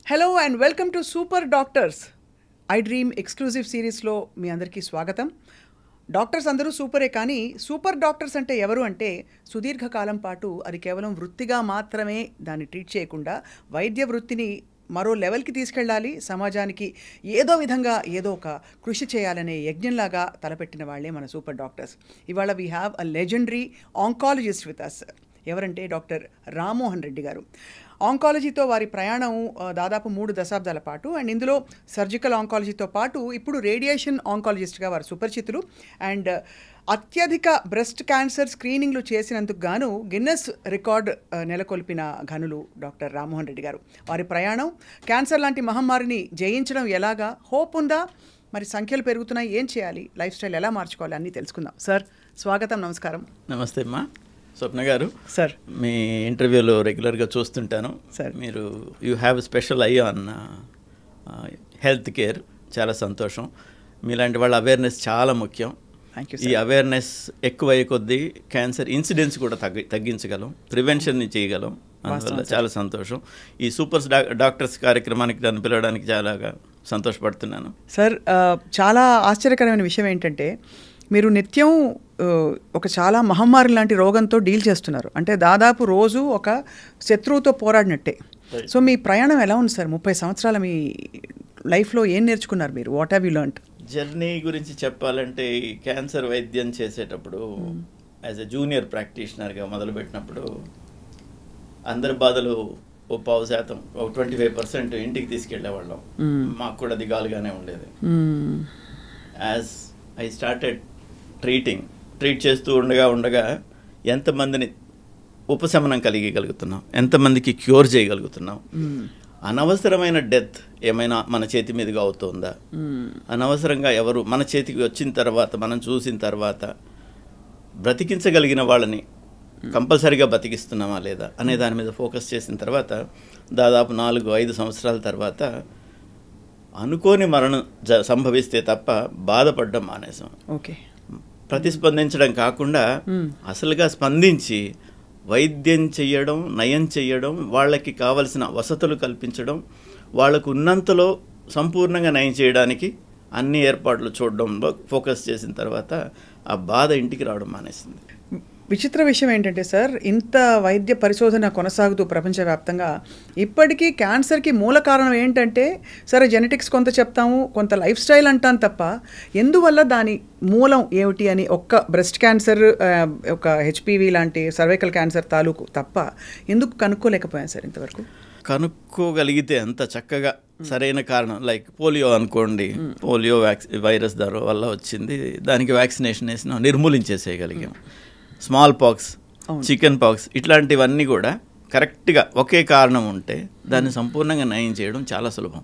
Hello and welcome to super doctors I dream exclusive సిరీస్లో మీ అందరికీ స్వాగతం. డాక్టర్స్ అందరూ సూపరే, కానీ సూపర్ డాక్టర్స్ అంటే ఎవరు అంటే సుదీర్ఘకాలం పాటు అది కేవలం వృత్తిగా మాత్రమే దాన్ని ట్రీట్ చేయకుండా వైద్య వృత్తిని మరో లెవెల్కి తీసుకెళ్ళాలి, సమాజానికి ఏదో విధంగా ఏదో ఒక కృషి చేయాలనే యజ్ఞంలాగా తలపెట్టిన వాళ్ళే మన సూపర్ డాక్టర్స్. ఇవాళ we have a legendary oncologist with us. ఎవరంటే డాక్టర్ రామ్మోహన్ రెడ్డి గారు. ఆంకాలజీతో వారి ప్రయాణం దాదాపు 3 దశాబ్దాల పాటు, అండ్ ఇందులో సర్జికల్ ఆంకాలజీతో పాటు ఇప్పుడు రేడియేషన్ ఆంకాలజిస్ట్గా వారు సుపరిచితులు. అండ్ అత్యధిక బ్రెస్ట్ క్యాన్సర్ స్క్రీనింగ్లు చేసినందుకు గాను గిన్నెస్ రికార్డ్ నెలకొల్పిన ఘనులు డాక్టర్ రామ్మోహన్ రెడ్డి గారు. వారి ప్రయాణం, క్యాన్సర్ లాంటి మహమ్మారిని జయించడం ఎలాగా, హోప్ ఉందా, మరి సంఖ్యలు పెరుగుతున్నాయి, ఏం చేయాలి, లైఫ్ స్టైల్ ఎలా మార్చుకోవాలి అన్నీ తెలుసుకుందాం. సార్ స్వాగతం, నమస్కారం. నమస్తే అమ్మా. స్వప్న గారు, సార్ మీ ఇంటర్వ్యూలో రెగ్యులర్గా చూస్తుంటాను. సార్ మీరు you have special I on health care, చాలా సంతోషం. మీలాంటి వాళ్ళ అవేర్నెస్ చాలా ముఖ్యం. Thank you. ఈ అవేర్నెస్ ఎక్కువయ్యే కొద్దీ క్యాన్సర్ ఇన్సిడెన్స్ కూడా తగ్గించగలం, ప్రివెన్షన్ని చేయగలం. అందువల్ల చాలా సంతోషం. ఈ సూపర్ డాక్టర్స్ కార్యక్రమానికి నన్ను పిలవడానికి చాలా సంతోషపడుతున్నాను. సార్ చాలా ఆశ్చర్యకరమైన విషయం ఏంటంటే మీరు నిత్యం ఒక చాలా మహమ్మారి లాంటి రోగంతో డీల్ చేస్తున్నారు. అంటే దాదాపు రోజు ఒక శత్రువుతో పోరాడినట్టే. సో మీ ప్రయాణం ఎలా ఉంది సార్? 30 సంవత్సరాల మీ లైఫ్లో ఏం నేర్చుకున్నారు మీరు? What have you learned? Journey గురించి చెప్పాలంటే, ఈ క్యాన్సర్ వైద్యం చేసేటప్పుడు యాజ్ ఎ జూనియర్ ప్రాక్టీషనర్గా మొదలుపెట్టినప్పుడు అందరి బాధలు ఓ 15%, ఒక 25% ఇంటికి తీసుకెళ్లేవాళ్ళం. మాకు కూడా దిగాలుగానే ఉండేది. యాజ్ ఐ స్టార్టెడ్ ట్రీట్ చేస్తూ ఉండగా ఎంతమందిని ఉపశమనం కలిగగలుగుతున్నాం, ఎంతమందికి క్యూర్ చేయగలుగుతున్నాం, అనవసరమైన డెత్ ఏమైనా మన చేతి మీదుగా అవుతుందా, అనవసరంగా ఎవరు మన చేతికి వచ్చిన తర్వాత, మనం చూసిన తర్వాత బ్రతికించగలిగిన వాళ్ళని కంపల్సరీగా బతికిస్తున్నామా లేదా అనే దాని మీద ఫోకస్ చేసిన తర్వాత దాదాపు 4-5 సంవత్సరాల తర్వాత అనుకోని మరణం సంభవిస్తే తప్ప బాధపడడం మానేసాం. ఓకే. ప్రతిస్పందించడం కాకుండా అసలుగా స్పందించి వైద్యం చేయడం, నయం చేయడం, వాళ్ళకి కావలసిన వసతులు కల్పించడం, వాళ్ళకు ఉన్నంతలో సంపూర్ణంగా నయం చేయడానికి అన్ని ఏర్పాట్లు చూడడంలో ఫోకస్ చేసిన తర్వాత ఆ బాధ ఇంటికి రావడం మానేసింది. విచిత్ర విషయం ఏంటంటే సార్, ఇంత వైద్య పరిశోధన కొనసాగుతూ ప్రపంచవ్యాప్తంగా ఇప్పటికీ క్యాన్సర్కి మూల కారణం ఏంటంటే, సరే జెనెటిక్స్ కొంత చెప్తాము, కొంత లైఫ్ స్టైల్ అంటాను తప్ప ఎందువల్ల దాని మూలం ఏమిటి అని ఒక్క బ్రెస్ట్ క్యాన్సర్, ఒక హెచ్పివి లాంటి సర్వైకల్ క్యాన్సర్ తాలూకు తప్ప ఎందుకు కనుక్కోలేకపోయాను సార్ ఇంతవరకు? కనుక్కోగలిగితే అంత చక్కగా సరైన కారణం, లైక్ పోలియో అనుకోండి, పోలియో వైరస్ వల్ల వచ్చింది, దానికి వ్యాక్సినేషన్ వేసినా నిర్మూలించేసేయగలిగాం. స్మాల్ పాక్స్, చికెన్ పాక్స్, ఇట్లాంటివన్నీ కూడా కరెక్ట్గా ఒకే కారణం ఉంటే దాన్ని సంపూర్ణంగా నయం చేయడం చాలా సులభం.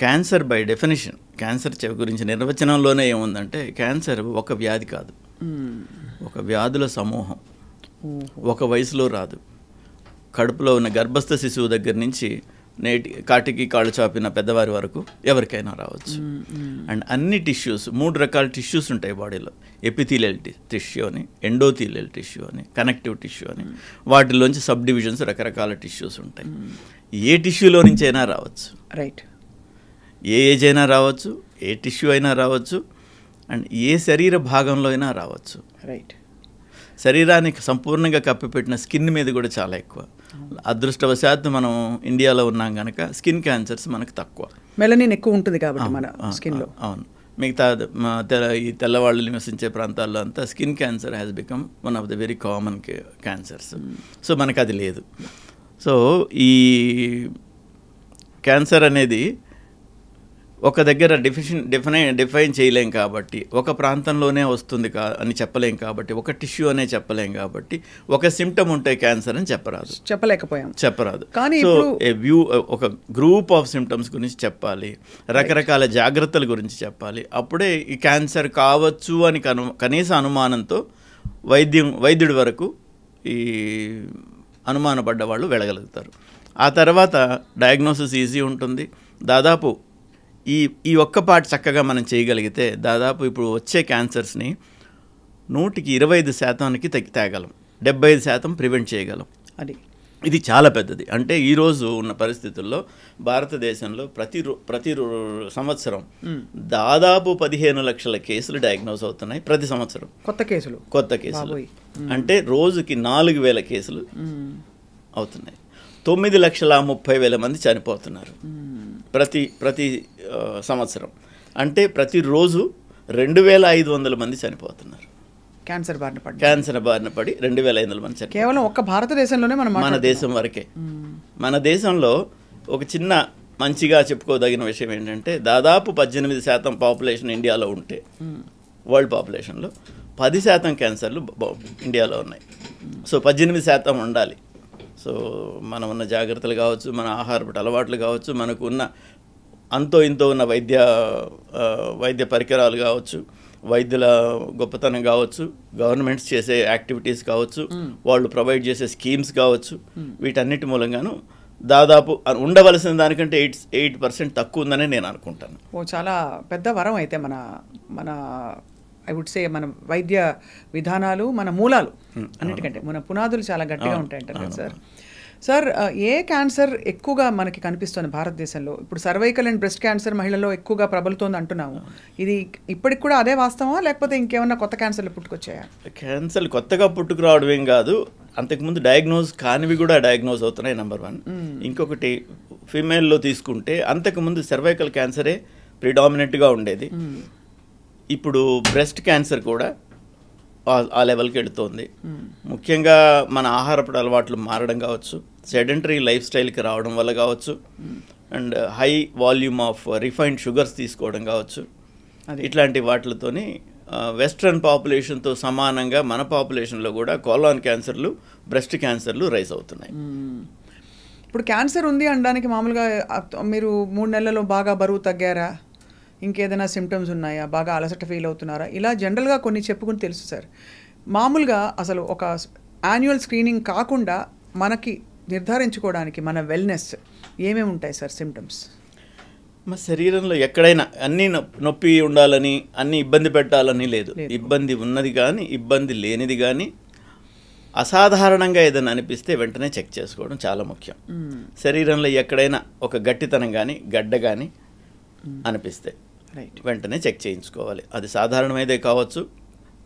క్యాన్సర్ బై డెఫినేషన్, క్యాన్సర్ గురించి నిర్వచనంలోనే ఏముందంటే, క్యాన్సర్ ఒక వ్యాధి కాదు, ఒక వ్యాధుల సమూహం. ఒక వయసులో రాదు. కడుపులో ఉన్న గర్భస్థ శిశువు దగ్గర నుంచి కాటికి కాళ్ళు చాపిన పెద్దవారి వరకు ఎవరికైనా రావచ్చు. అండ్ అన్ని టిష్యూస్, 3 రకాల టిష్యూస్ ఉంటాయి బాడీలో. ఎపిథీలియల్ టిష్యూ అని, ఎండోథీలియల్ టిష్యూ అని, కనెక్టివ్ టిష్యూ అని. వాటిలోంచి సబ్ డివిజన్స్, రకరకాల టిష్యూస్ ఉంటాయి. ఏ టిష్యూలో నుంచి అయినా రావచ్చు, రైట్. ఏ ఏజ్ అయినా రావచ్చు, ఏ టిష్యూ అయినా రావచ్చు, అండ్ ఏ శరీర భాగంలో అయినా రావచ్చు, రైట్. శరీరానికి సంపూర్ణంగా కప్పిపెట్టిన స్కిన్ మీద కూడా చాలా ఎక్కువ. అదృష్టవశాత్తు మనం ఇండియాలో ఉన్నాం కనుక స్కిన్ క్యాన్సర్స్ మనకు తక్కువ, మెలనిన్ ఎక్కువ ఉంటుంది కాబట్టి మన స్కిన్లో. అవును. మిగతా ఈ తెల్లవాళ్ళు నివసించే ప్రాంతాల్లో అంతా skin cancer has become one of the very common cancers. So మనకు అది లేదు. సో ఈ క్యాన్సర్ అనేది ఒక దగ్గర డిఫైన్ చేయలేం కాబట్టి, ఒక ప్రాంతంలోనే వస్తుంది అని చెప్పలేం కాబట్టి, ఒక టిష్యూ అనే చెప్పలేం కాబట్టి, ఒక సిమ్టమ్ ఉంటే క్యాన్సర్ అని చెప్పరాదు. కానీ సో ఒక గ్రూప్ ఆఫ్ సిమ్టమ్స్ గురించి చెప్పాలి, రకరకాల జాగ్రత్తల గురించి చెప్పాలి. అప్పుడే ఈ క్యాన్సర్ కావచ్చు అని కనీస అనుమానంతో వైద్యుడి వరకు ఈ అనుమానపడ్డ వాళ్ళు వెళ్ళగలుగుతారు. ఆ తర్వాత డయాగ్నోసిస్ ఈజీ ఉంటుంది. దాదాపు ఈ ఒక్క పార్ట్ చక్కగా మనం చేయగలిగితే దాదాపు ఇప్పుడు వచ్చే క్యాన్సర్స్ని 125% తేగలం, 75% ప్రివెంట్ చేయగలం. అది ఇది చాలా పెద్దది. అంటే ఈరోజు ఉన్న పరిస్థితుల్లో భారతదేశంలో ప్రతి సంవత్సరం దాదాపు 15 లక్షల కేసులు డయాగ్నోస్ అవుతున్నాయి ప్రతి సంవత్సరం. కొత్త కేసులు అంటే రోజుకి 4,000 కేసులు అవుతున్నాయి. 9,30,000 మంది చనిపోతున్నారు ప్రతి సంవత్సరం. అంటే ప్రతిరోజు 2,500 మంది చనిపోతున్నారు క్యాన్సర్ బారిన పడి 2,500 మంది చనిపోతున్నారు. కేవలం ఒక్క భారతదేశంలోనే మన దేశం వరకే. మన దేశంలో ఒక చిన్న మంచిగా చెప్పుకోదగిన విషయం ఏంటంటే దాదాపు 18% పాపులేషన్ ఇండియాలో ఉంటే వరల్డ్ పాపులేషన్లో 10% క్యాన్సర్లు ఇండియాలో ఉన్నాయి. సో 18% ఉండాలి. సో మనం ఉన్న జాగ్రత్తలు కావచ్చు, మన ఆహారపు అలవాట్లు కావచ్చు, మనకు ఉన్న అంతో ఇంతో ఉన్న వైద్య పరికరాలు కావచ్చు, వైద్యుల గొప్పతనం కావచ్చు, గవర్నమెంట్స్ చేసే యాక్టివిటీస్ కావచ్చు, వాళ్ళు ప్రొవైడ్ చేసే స్కీమ్స్ కావచ్చు, వీటన్నిటి మూలంగాను దాదాపు ఉండవలసిన దానికంటే 8% తక్కువ ఉందని నేను అనుకుంటాను. చాలా పెద్ద వరం అయితే మన ఐ వుడ్ సే మన వైద్య విధానాలు, మన మూలాలు అన్నిటికంటే మన పునాదులు చాలా గట్టిగా ఉంటాయంటారు కదా సార్. సార్, ఏ క్యాన్సర్ ఎక్కువగా మనకి కనిపిస్తుంది భారతదేశంలో? ఇప్పుడు సర్వైకల్ అండ్ బ్రెస్ట్ క్యాన్సర్ మహిళల్లో ఎక్కువగా ప్రబలుతోంది అంటున్నాము. ఇది ఇప్పటికి కూడా అదే వాస్తవమా, లేకపోతే ఇంకేమన్నా కొత్త క్యాన్సర్లు పుట్టుకొచ్చాయా? క్యాన్సర్లు కొత్తగా పుట్టుకురావడం ఏం కాదు, అంతకుముందు డయాగ్నోజ్ కానివి కూడా డయాగ్నోజ్ అవుతున్నాయి, నెంబర్ 1. ఇంకొకటి ఫీమేల్లో తీసుకుంటే అంతకుముందు సర్వైకల్ క్యాన్సరే ప్రిడామినెంట్గా ఉండేది. ఇప్పుడు బ్రెస్ట్ క్యాన్సర్ కూడా ఆ లెవెల్కి వెళుతోంది. ముఖ్యంగా మన ఆహారపు అలవాట్లు మారడం కావచ్చు, సెడెంటరీ లైఫ్ స్టైల్కి రావడం వల్ల కావచ్చు, and high volume of refined sugars తీసుకోవడం కావచ్చు, ఇట్లాంటి వాటితోని వెస్ట్రన్ పాపులేషన్తో సమానంగా మన పాపులేషన్లో కూడా కోలాన్ క్యాన్సర్లు, బ్రెస్ట్ క్యాన్సర్లు రైజ్ అవుతున్నాయి. ఇప్పుడు క్యాన్సర్ ఉంది అనడానికి మామూలుగా మీరు 3 నెలల్లో బాగా బరువు తగ్గారా, ఇంకేదైనా సిమ్టమ్స్ ఉన్నాయా, బాగా అలసట ఫీల్ అవుతున్నారా, ఇలా జనరల్గా కొన్ని చెప్పుకుని తెలుసు సార్. మామూలుగా అసలు ఒక యాన్యువల్ స్క్రీనింగ్ కాకుండా మనకి నిర్ధారించుకోవడానికి మన వెల్నెస్ ఏమేమి ఉంటాయి సార్ సిమ్టమ్స్? మా శరీరంలో ఎక్కడైనా అన్నీ నొప్పి ఉండాలని, అన్నీ ఇబ్బంది పెట్టాలని లేదు. ఇబ్బంది ఉన్నది కానీ, ఇబ్బంది లేనిది కానీ, అసాధారణంగా ఏదైనా అనిపిస్తే వెంటనే చెక్ చేసుకోవడం చాలా ముఖ్యం. శరీరంలో ఎక్కడైనా ఒక గట్టితనం కానీ, గడ్డ కానీ అనిపిస్తే వెంటనే చెక్ చేయించుకోవాలి. అది సాధారణమైనదే కావచ్చు,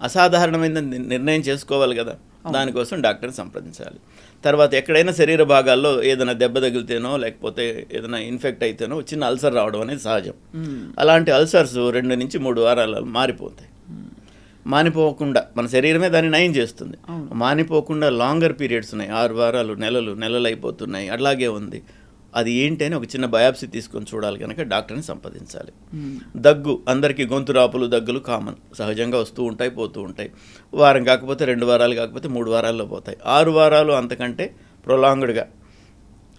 అసాధారణమైనది నిర్ణయం చేసుకోవాలి కదా, దానికోసం డాక్టర్ని సంప్రదించాలి. తర్వాత ఎక్కడైనా శరీర భాగాల్లో ఏదైనా దెబ్బ తగిలితేనో లేకపోతే ఏదైనా ఇన్ఫెక్ట్ అయితేనో చిన్న అల్సర్ రావడం అనేది సహజం. అలాంటి అల్సర్స్ 2 నుంచి 3 వారాలలో మారిపోతాయి. మానిపోకుండా మన శరీరమే దాన్ని నయం చేస్తుంది. మానిపోకుండా లాంగర్ పీరియడ్స్ ఉన్నాయి, 6 వారాలు, నెలలు అయిపోతున్నాయి, అలాగే ఉంది. అది ఏంటి అని ఒక చిన్న బయాప్సీ తీసుకొని చూడాలి కనుక డాక్టర్ని సంప్రదించాలి. దగ్గు, అందరికీ గొంతు రాపులు, దగ్గులు కామన్, సహజంగా వస్తూ ఉంటాయి, పోతూ ఉంటాయి. వారం కాకపోతే 2 వారాలు కాకపోతే 3 వారాల్లో పోతాయి. 6 వారాలు అంతకంటే ప్రొలాంగ్డ్గా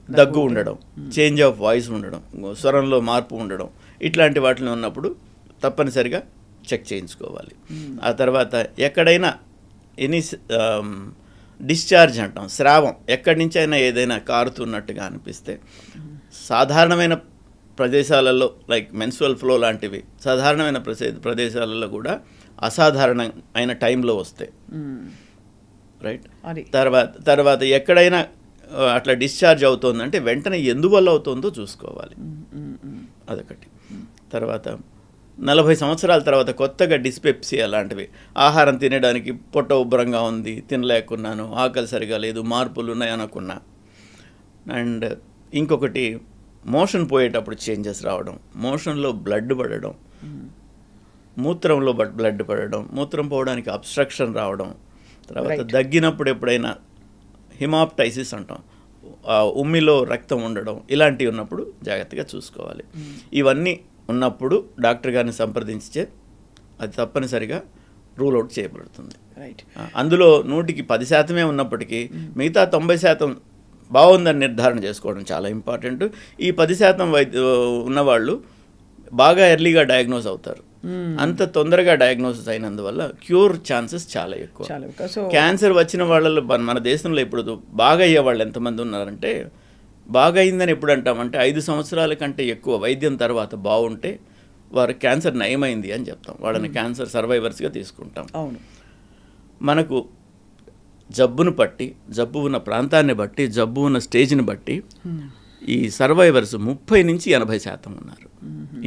దగ్గు ఉండడం, చేంజ్ ఆఫ్ వాయిస్ ఉండడం, స్వరంలో మార్పు ఉండడం, ఇట్లాంటి వాటిలో ఉన్నప్పుడు తప్పనిసరిగా చెక్ చేయించుకోవాలి. ఆ తర్వాత ఎక్కడైనా ఎనీ డిశ్చార్జ్ అంటాం, స్రావం, ఎక్కడి నుంచి అయినా ఏదైనా కారుతున్నట్టుగా అనిపిస్తే సాధారణమైన ప్రదేశాలలో లైక్ మెన్సువల్ ఫ్లో లాంటివి సాధారణమైన ప్రదేశాలలో కూడా అసాధారణమైన టైంలో వస్తాయి, రైట్. తర్వాత ఎక్కడైనా అట్లా డిశ్చార్జ్ అవుతుందంటే వెంటనే ఎందువల్ల అవుతుందో చూసుకోవాలి, అదొకటి. తర్వాత 40 సంవత్సరాల తర్వాత కొత్తగా డిస్పెప్సియా లాంటివి, ఆహారం తినడానికి పొట్ట ఉబ్బరంగా ఉంది, తినలేకున్నాను, ఆకలి సరిగా లేదు, మార్పులు ఉన్నాయి అనుకున్నా. అండ్ ఇంకొకటి మోషన్ పోయేటప్పుడు చేంజెస్ రావడం, మోషన్లో బ్లడ్ పడడం, మూత్రంలో బ్లడ్ పడడం, మూత్రం పోవడానికి అబ్స్ట్రక్షన్ రావడం, తర్వాత దగ్గినప్పుడు ఎప్పుడైనా హిమాప్టైసిస్ అంటాం, ఉమ్మిలో రక్తం ఉండడం, ఇలాంటివి ఉన్నప్పుడు జాగ్రత్తగా చూసుకోవాలి. ఇవన్నీ ఉన్నప్పుడు డాక్టర్ గారిని సంప్రదించితే అది తప్పనిసరిగా రూల్ అవుట్ చేయబడుతుంది, రైట్. అందులో 100కి 10% ఉన్నప్పటికీ మిగతా 90% బాగుందని నిర్ధారణ చేసుకోవడం చాలా ఇంపార్టెంట్. ఈ 10% ఉన్నవాళ్ళు బాగా ఎర్లీగా డయాగ్నోస్ అవుతారు. అంత తొందరగా డయాగ్నోసిస్ అయినందువల్ల క్యూర్ ఛాన్సెస్ చాలా ఎక్కువ. క్యాన్సర్ వచ్చిన వాళ్ళలో మన దేశంలో ఇప్పుడు బాగా అయ్యే వాళ్ళు ఎంతమంది ఉన్నారంటే, బాగా అయిందని ఎప్పుడు అంటామంటే 5 సంవత్సరాల కంటే ఎక్కువ వైద్యం తర్వాత బాగుంటే వారు క్యాన్సర్ నయమైంది అని చెప్తాం, వాళ్ళని క్యాన్సర్ సర్వైవర్స్గా తీసుకుంటాం. అవును. మనకు జబ్బును బట్టి, జబ్బు ఉన్న ప్రాంతాన్ని బట్టి, జబ్బు ఉన్న స్టేజ్ని బట్టి ఈ సర్వైవర్స్ 30 నుంచి 80% ఉన్నారు.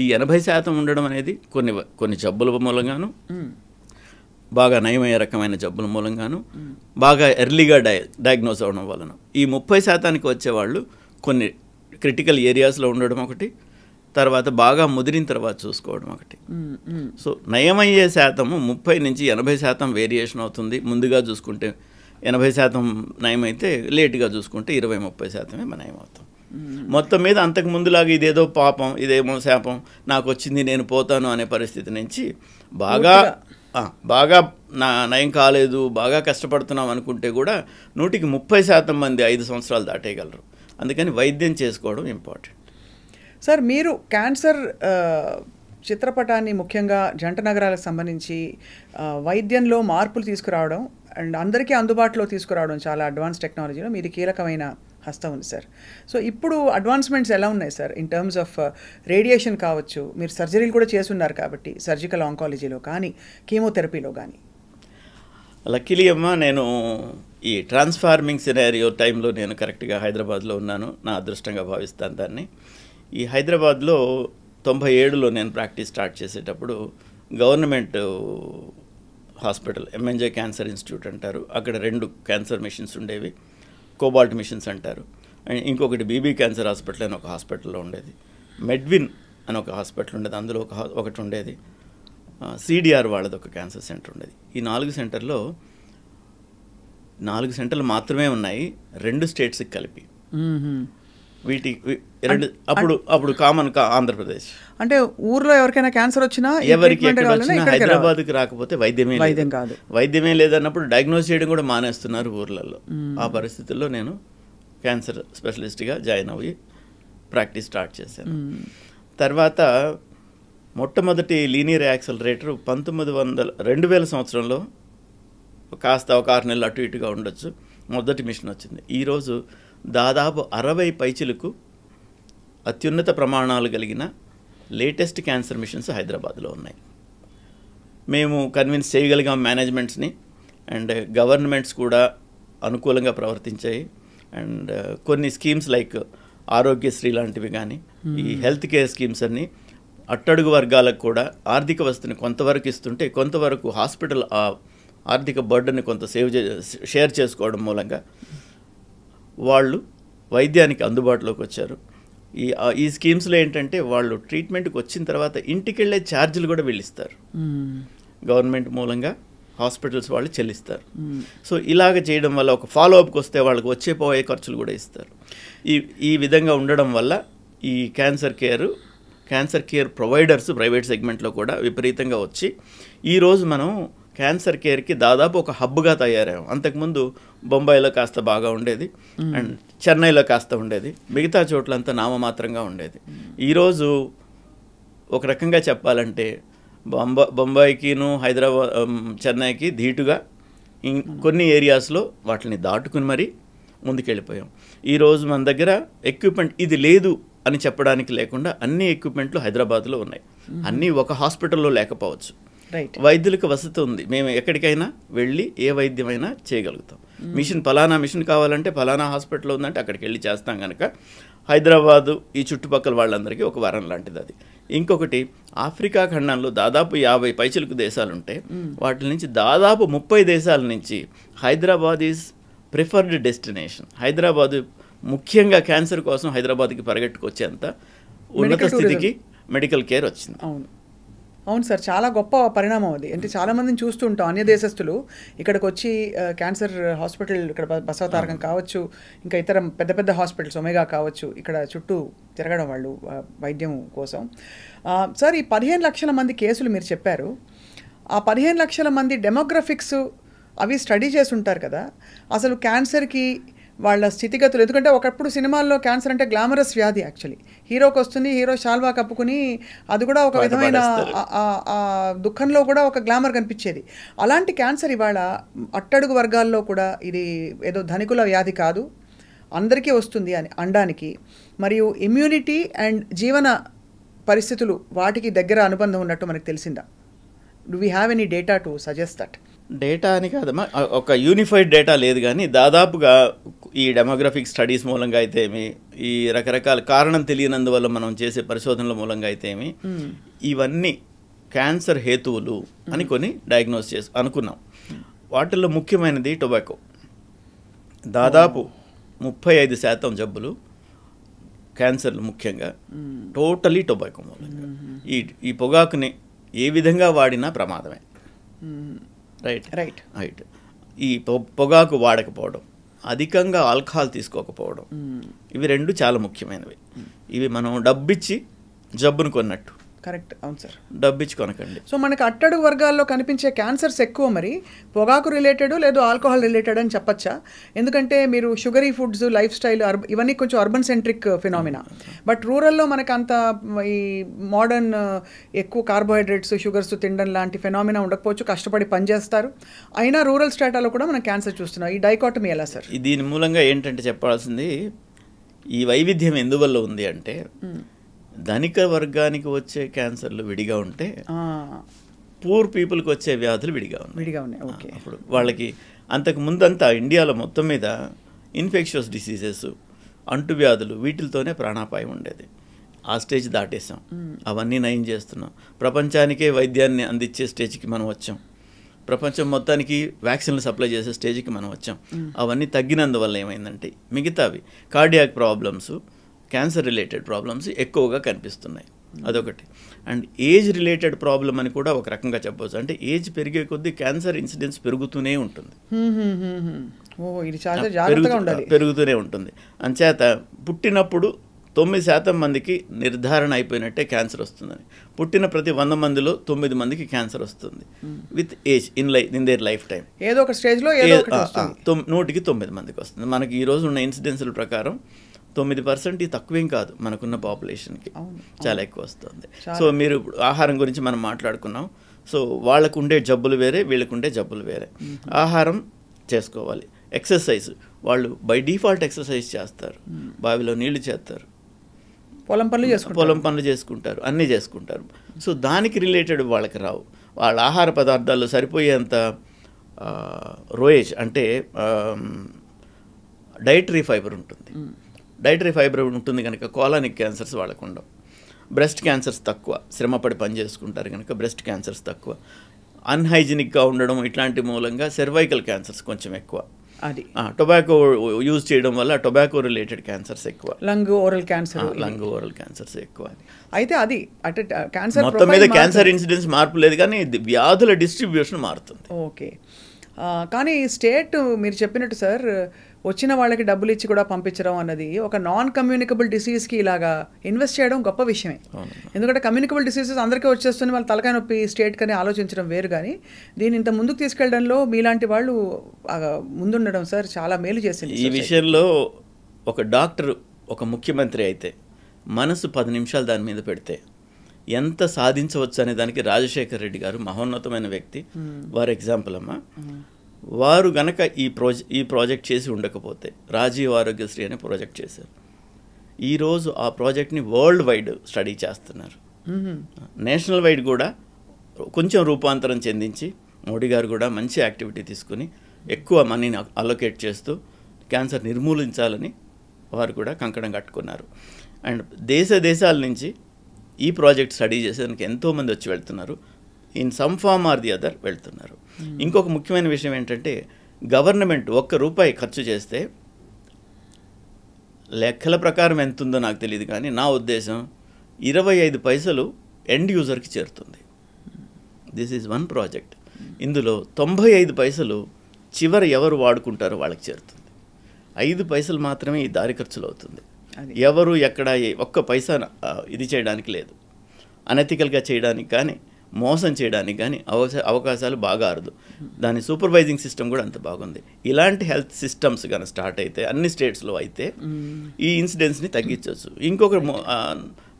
ఈ 80% ఉండడం అనేది కొన్ని జబ్బుల మూలంగాను, బాగా నయమయ్యే రకమైన జబ్బుల మూలంగాను, బాగా ఎర్లీగా డయాగ్నోస్ అవ్వడం వలన ఈ 30%కి వచ్చేవాళ్ళు కొన్ని క్రిటికల్ ఏరియాస్లో ఉండడం ఒకటి, తర్వాత బాగా ముదిరిన తర్వాత చూసుకోవడం ఒకటి. సో నయమయ్యే శాతము 30 నుంచి 80% వేరియేషన్ అవుతుంది. ముందుగా చూసుకుంటే 80% నయమైతే, లేట్గా చూసుకుంటే 20-30% నయమవుతాం. మొత్తం మీద అంతకు ముందులాగా ఇదేదో పాపం, ఇదేమో శాపం, నాకు వచ్చింది నేను పోతాను అనే పరిస్థితి నుంచి బాగా నయం కాలేదు, బాగా కష్టపడుతున్నాం అనుకుంటే కూడా 130% మంది 5 సంవత్సరాలు దాటేయగలరు. అందుకని వైద్యం చేసుకోవడం ఇంపార్టెంట్. సార్, మీరు క్యాన్సర్ చిత్రపటాన్ని ముఖ్యంగా జంట నగరాలకు సంబంధించి వైద్యంలో మార్పులు తీసుకురావడం అండ్ అందరికీ అందుబాటులో తీసుకురావడం, చాలా అడ్వాన్స్ టెక్నాలజీలో మీది కీలకమైన హస్తం ఉంది సార్. సో ఇప్పుడు అడ్వాన్స్మెంట్స్ ఎలా ఉన్నాయి sir in terms of radiation కావచ్చు, మీరు సర్జరీలు కూడా చేస్తున్నారు కాబట్టి సర్జికల్ ఆంకాలజీలో కానీ కీమోథెరపీలో కానీ? లక్కీలీ అమ్మ, నేను ఈ ట్రాన్స్ఫార్మింగ్ సినారియో టైంలో నేను కరెక్ట్గా హైదరాబాద్లో ఉన్నాను. నా అదృష్టంగా భావిస్తాను దాన్ని. ఈ హైదరాబాద్లో 97లో నేను ప్రాక్టీస్ స్టార్ట్ చేసేటప్పుడు government hospital MNJ cancer institute అంటారు, అక్కడ 2 క్యాన్సర్ మిషన్స్ ఉండేవి, కోబాల్ట్ మిషన్స్ అంటారు. అండ్ ఇంకొకటి బీబీ క్యాన్సర్ హాస్పిటల్ అని ఒక హాస్పిటల్లో ఉండేది, మెడ్విన్ అని ఒక హాస్పిటల్ ఉండేది, అందులో ఒకటి ఉండేది, సిడిఆర్ వాళ్ళది ఒక క్యాన్సర్ సెంటర్ ఉండేది. ఈ 4 సెంటర్లో 4 సెంటర్లు మాత్రమే ఉన్నాయి 2 స్టేట్స్కి కలిపి. అప్పుడు కామన్ ఆంధ్రప్రదేశ్ అంటే ఊర్లో ఎవరికైనా క్యాన్సర్ వచ్చినా, ఎవరికి ఎక్కడ వచ్చినా హైదరాబాద్కి రాకపోతే వైద్యమే లేదన్నప్పుడు డయాగ్నోస్ చేయడం కూడా మానేస్తున్నారు ఊర్లలో. ఆ పరిస్థితుల్లో నేను క్యాన్సర్ స్పెషలిస్ట్గా జాయిన్ అయ్యి ప్రాక్టీస్ స్టార్ట్ చేశాను. తర్వాత మొట్టమొదటి లీనియర్ యాక్సలరేటర్ 2000 సంవత్సరంలో కాస్త ఒక 6 నెలలు అటు ఇటుగా ఉండొచ్చు, మొదటి మిషన్ వచ్చింది. ఈరోజు దాదాపు 60 పైచిలకు అత్యున్నత ప్రమాణాలు కలిగిన లేటెస్ట్ క్యాన్సర్ మిషన్స్ హైదరాబాద్లో ఉన్నాయి. మేము కన్విన్స్ చేయగలిగాం మేనేజ్మెంట్స్ని, అండ్ గవర్నమెంట్స్ కూడా అనుకూలంగా ప్రవర్తించాయి. అండ్ కొన్ని స్కీమ్స్ లైక్ ఆరోగ్యశ్రీ లాంటివి కానీ, ఈ హెల్త్ కేర్ స్కీమ్స్ అన్నీ అట్టడుగు వర్గాలకు కూడా ఆర్థిక వసతిని కొంతవరకు ఇస్తుంటే, కొంతవరకు హాస్పిటల్ ఆర్థిక బర్డన్ని కొంత షేర్ చేసుకోవడం మూలంగా వాళ్ళు వైద్యానికి అందుబాటులోకి వచ్చారు. ఈ స్కీమ్స్లో ఏంటంటే వాళ్ళు ట్రీట్మెంట్కి వచ్చిన తర్వాత ఇంటికి వెళ్ళే ఛార్జీలు కూడా వీళ్ళు ఇస్తారు, గవర్నమెంట్ మూలంగా హాస్పిటల్స్ వాళ్ళు చెల్లిస్తారు. సో ఇలాగ చేయడం వల్ల ఒక ఫాలోఅప్కి వస్తే వాళ్ళకి పోయే ఖర్చులు కూడా ఇస్తారు. ఈ విధంగా ఉండడం వల్ల ఈ క్యాన్సర్ కేర్ ప్రొవైడర్స్ ప్రైవేట్ సెగ్మెంట్లో కూడా విపరీతంగా వచ్చి ఈరోజు మనం క్యాన్సర్ కేర్కి దాదాపు ఒక హబ్గా తయారయ్యాం. అంతకుముందు బొంబాయిలో కాస్త బాగా ఉండేది, అండ్ చెన్నైలో కాస్త ఉండేది, మిగతా చోట్లంతా నామమాత్రంగా ఉండేది. ఈరోజు ఒక రకంగా చెప్పాలంటే బొంబాయికిను హైదరాబాద్ చెన్నైకి ధీటుగా కొన్ని ఏరియాస్లో వాటిని దాటుకుని మరీ ముందుకెళ్ళిపోయాం. ఈరోజు మన దగ్గర ఎక్విప్మెంట్ ఇది లేదు అని చెప్పడానికి లేకుండా అన్ని ఎక్విప్మెంట్లు హైదరాబాద్లో ఉన్నాయి. అన్నీ ఒక హాస్పిటల్లో లేకపోవచ్చు, వైద్యులకు వసతి ఉంది. మేము ఎక్కడికైనా వెళ్ళి ఏ వైద్యమైనా చేయగలుగుతాం. ఫలానా మిషన్ కావాలంటే ఫలానా హాస్పిటల్ ఉందంటే అక్కడికి వెళ్ళి చేస్తాం కనుక హైదరాబాదు ఈ చుట్టుపక్కల వాళ్ళందరికీ ఒక వరం లాంటిది అది. ఇంకొకటి, ఆఫ్రికా ఖండంలో దాదాపు 50 పైచిలకు దేశాలు ఉంటే వాటి నుంచి దాదాపు 30 దేశాల నుంచి Hyderabad is preferred destination. Hyderabad ముఖ్యంగా క్యాన్సర్ కోసం హైదరాబాద్కి పరిగెట్టుకొచ్చేంత ఉన్నత స్థితికి మెడికల్ కేర్ వచ్చింది. అవును సార్, చాలా గొప్ప పరిణామం అది. అంటే చాలామందిని చూస్తుంటాం, అన్య దేశస్తులు ఇక్కడికి వచ్చి క్యాన్సర్ హాస్పిటల్, ఇక్కడ బసవతారకం కావచ్చు, ఇంకా ఇతర పెద్ద పెద్ద హాస్పిటల్స్ ఒమేగా కావచ్చు, ఇక్కడ చుట్టూ తిరగడం వాళ్ళు వైద్యం కోసం. సార్, ఈ 15 లక్షల మంది కేసులు మీరు చెప్పారు, ఆ 15 లక్షల మంది డెమోగ్రఫిక్స్ అవి స్టడీ చేసి ఉంటారు కదా, అసలు క్యాన్సర్కి వాళ్ళ స్థితిగతులు. ఎందుకంటే ఒకప్పుడు సినిమాల్లో క్యాన్సర్ అంటే గ్లామరస్ వ్యాధి, యాక్చువల్లీ హీరోకి వస్తుంది, హీరో షాల్వా కప్పుకుని అది కూడా ఒక విధమైన దుఃఖంలో కూడా ఒక గ్లామర్ కనిపించేది. అలాంటి క్యాన్సర్ ఇవాళ అట్టడుగు వర్గాల్లో కూడా ఇది ఏదో ధనికుల వ్యాధి కాదు, అందరికీ వస్తుంది అని అనడానికి, మరియు ఇమ్యూనిటీ అండ్ జీవన పరిస్థితులు వాటికి దగ్గర అనుబంధం ఉన్నట్టు మనకు తెలిసిందా? Do we have any data to suggest that? Data అని కాదమ్మా, ఒక యూనిఫైడ్ డేటా లేదు, కానీ దాదాపుగా ఈ డెమోగ్రఫిక్ స్టడీస్ మూలంగా అయితేమి, ఈ రకరకాల కారణం తెలియనందువల్ల మనం చేసే పరిశోధనల మూలంగా అయితేమి, ఇవన్నీ క్యాన్సర్ హేతువులు అని కొన్ని డయాగ్నోస్ చేసి అనుకున్నాం. వాటిల్లో ముఖ్యమైనది టొబాకో. దాదాపు 35% జబ్బులు క్యాన్సర్లు ముఖ్యంగా టోటలీ టొబాకో మూలంగా. ఈ పొగాకుని ఏ విధంగా వాడినా ప్రమాదమే. రైట్. ఈ పొగాకు వాడకపోవడం, అధికంగా ఆల్కహాల్ తీసుకోకపోవడం, ఇవి రెండు చాలా ముఖ్యమైనవి. ఇవి మనం డబ్బిచ్చి జబ్బును కొన్నట్టు. కరెక్ట్. అవును సార్, డబ్బిచ్చి కొనకండి. సో మనకు అట్టడుగు వర్గాల్లో కనిపించే క్యాన్సర్స్ ఎక్కువ మరి పొగాకు రిలేటెడ్ లేదు ఆల్కహాల్ రిలేటెడ్ అని చెప్పచ్చా? ఎందుకంటే మీరు షుగరీ ఫుడ్స్, లైఫ్ స్టైల్ ఇవన్నీ కొంచెం అర్బన్ సెంట్రిక్ ఫినామినా. బట్ రూరల్లో మనకు అంత ఈ మోడర్న్ ఎక్కువ కార్బోహైడ్రేట్స్, షుగర్స్ తినడం లాంటి ఫినామినా ఉండకపోవచ్చు, కష్టపడి పనిచేస్తారు. అయినా రూరల్ స్టేటాలో కూడా మనం క్యాన్సర్ చూస్తున్నాం. ఈ డైకాటమీ ఎలా సార్? దీని మూలంగా ఏంటంటే చెప్పాల్సింది, ఈ వైవిధ్యం ఎందువల్ల ఉంది అంటే, ధనిక వర్గానికి వచ్చే క్యాన్సర్లు విడిగా ఉంటే పూర్ పీపుల్కి వచ్చే వ్యాధులు విడిగా ఉన్నాయి. ఓకే. అప్పుడు వాళ్ళకి అంతకు ముందంతా ఇండియాలో మొత్తం మీద ఇన్ఫెక్షియస్ డిసీజెస్, అంటువ్యాధులు, వీటితోనే ప్రాణాపాయం ఉండేది. ఆ స్టేజ్ దాటేసాం, అవన్నీ నయం చేస్తున్నాం. ప్రపంచానికే వైద్యాన్ని అందించే స్టేజ్కి మనం వచ్చాం. ప్రపంచం మొత్తానికి వ్యాక్సిన్లు సప్లై చేసే స్టేజ్కి మనం వచ్చాం. అవన్నీ తగ్గినందువల్ల ఏమైందంటే మిగతావి cardiac problems, cancer related problems ఎక్కువగా కనిపిస్తున్నాయి. అదొకటి. అండ్ ఏజ్ రిలేటెడ్ ప్రాబ్లం అని కూడా ఒక రకంగా చెప్పవచ్చు. అంటే ఏజ్ పెరిగే కొద్దీ క్యాన్సర్ ఇన్సిడెన్స్ పెరుగుతూనే ఉంటుంది. పెరుగుతూనే ఉంటుంది. అంచేత పుట్టినప్పుడు 9% మందికి నిర్ధారణ అయిపోయినట్టే క్యాన్సర్ వస్తుందని. పుట్టిన ప్రతి 100 మందిలో 9 మందికి క్యాన్సర్ వస్తుంది with age in their life time. ఏదో ఒక స్టేజ్లో 100కి 9 మందికి వస్తుంది. మనకి ఈ రోజు ఉన్న ఇన్సిడెన్స్ల ప్రకారం 9% తక్కువేం కాదు, మనకున్న పాపులేషన్కి చాలా ఎక్కువ వస్తుంది. సో మీరు ఆహారం గురించి మనం మాట్లాడుకున్నాం. సో వాళ్ళకు ఉండే జబ్బులు వేరే, వీళ్ళకు ఉండే జబ్బులు వేరే. ఆహారం చేసుకోవాలి. ఎక్సర్సైజ్, వాళ్ళు బై డిఫాల్ట్ ఎక్సర్సైజ్ చేస్తారు, బావిలో నీళ్లు చేస్తారు, పొలం పనులు చేసుకుంటారు, అన్నీ చేసుకుంటారు. సో దానికి రిలేటెడ్ వాళ్ళకి రావు. వాళ్ళ ఆహార పదార్థాల్లో సరిపోయేంత రోయేజ్ అంటే డైటరీ ఫైబర్ ఉంటుంది. డైటరీ ఫైబర్ ఉంటుంది కనుక కోలానిక్ క్యాన్సర్స్ వాళ్ళకు ఉండవు. బ్రెస్ట్ క్యాన్సర్స్ తక్కువ, శ్రమపడి పని చేసుకుంటారు కనుక బ్రెస్ట్ క్యాన్సర్స్ తక్కువ. అన్హైజీనిక్గా ఉండడం ఇట్లాంటి మూలంగా సర్వైకల్ క్యాన్సర్స్ కొంచెం ఎక్కువ. అది టొబాకో యూజ్ చేయడం వల్ల టొబాకో రిలేటెడ్ క్యాన్సర్స్ ఎక్కువ. లంగ్ ఓరల్ క్యాన్సర్స్ ఎక్కువ. అయితే అది అంటే క్యాన్సర్ మొత్తం మీద క్యాన్సర్ ఇన్సిడెన్స్ మార్పు లేదు, కానీ వ్యాధుల డిస్ట్రిబ్యూషన్ మారుతుంది. ఓకే. కానీ స్టేట్ మీరు చెప్పినట్టు సార్, వచ్చిన వాళ్ళకి డబ్బులు ఇచ్చి కూడా పంపించడం అన్నది ఒక నాన్ కమ్యూనికబుల్ డిసీజ్కి ఇలాగా ఇన్వెస్ట్ చేయడం గొప్ప విషయమే. ఎందుకంటే కమ్యూనికబుల్ డిసీజెస్ అందరికీ వచ్చేస్తుంది, వాళ్ళ తలకాయ నొప్పి స్టేట్ కని ఆలోచించడం వేరు. కానీ దీన్ని ఇంత ముందుకు తీసుకెళ్లడంలో మీలాంటి వాళ్ళు ముందుండడం సార్ చాలా మేలు చేసింది. ఈ విషయంలో ఒక డాక్టర్, ఒక ముఖ్యమంత్రి అయితే మనసు 10 నిమిషాలు దాని మీద పెడితే ఎంత సాధించవచ్చు అనే దానికి రాజశేఖర్ రెడ్డి గారు మహోన్నతమైన వ్యక్తి. వారు ఎగ్జాంపుల్ అమ్మా. వారు గనక ఈ ప్రాజెక్ట్ చేసి ఉండకపోతే, రాజీవ్ ఆరోగ్యశ్రీ అనే ప్రాజెక్ట్ చేశారు. ఈరోజు ఆ ప్రాజెక్ట్ని వరల్డ్ వైడ్ స్టడీ చేస్తున్నారు. నేషనల్ వైడ్ కూడా కొంచెం రూపాంతరం చెందించి మోడీ గారు కూడా మంచి యాక్టివిటీ తీసుకుని ఎక్కువ మనీని అలొకేట్ చేస్తూ క్యాన్సర్ నిర్మూలించాలని వారు కూడా కంకణం కట్టుకున్నారు. అండ్ దేశాల నుంచి ఈ ప్రాజెక్ట్ స్టడీ చేసేందుకు ఎంతోమంది వచ్చి వెళ్తున్నారు. In some form or the other వెళ్తున్నారు. ఇంకొక ముఖ్యమైన విషయం ఏంటంటే, గవర్నమెంట్ ₹1 ఖర్చు చేస్తే లెక్కల ప్రకారం ఎంత ఉందో నాకు తెలియదు, కానీ నా ఉద్దేశం 25 పైసలు ఎండ్ యూజర్కి చేరుతుంది. This is one project. ఇందులో 95 పైసలు చివరి ఎవరు వాడుకుంటారో వాళ్ళకి చేరుతుంది. 5 పైసలు మాత్రమే ఈ దారి ఖర్చులు అవుతుంది. ఎవరు ఎక్కడ ఒక్క పైసా ఇది చేయడానికి లేదు. అనెథికల్గా చేయడానికి కానీ, మోసం చేయడానికి కానీ అవకాశాలు బాగా అరుదు. దాని సూపర్వైజింగ్ సిస్టమ్ కూడా అంత బాగుంది. ఇలాంటి హెల్త్ సిస్టమ్స్ కానీ స్టార్ట్ అయితే అన్ని స్టేట్స్లో అయితే ఈ ఇన్సిడెన్స్ని తగ్గించవచ్చు. ఇంకొక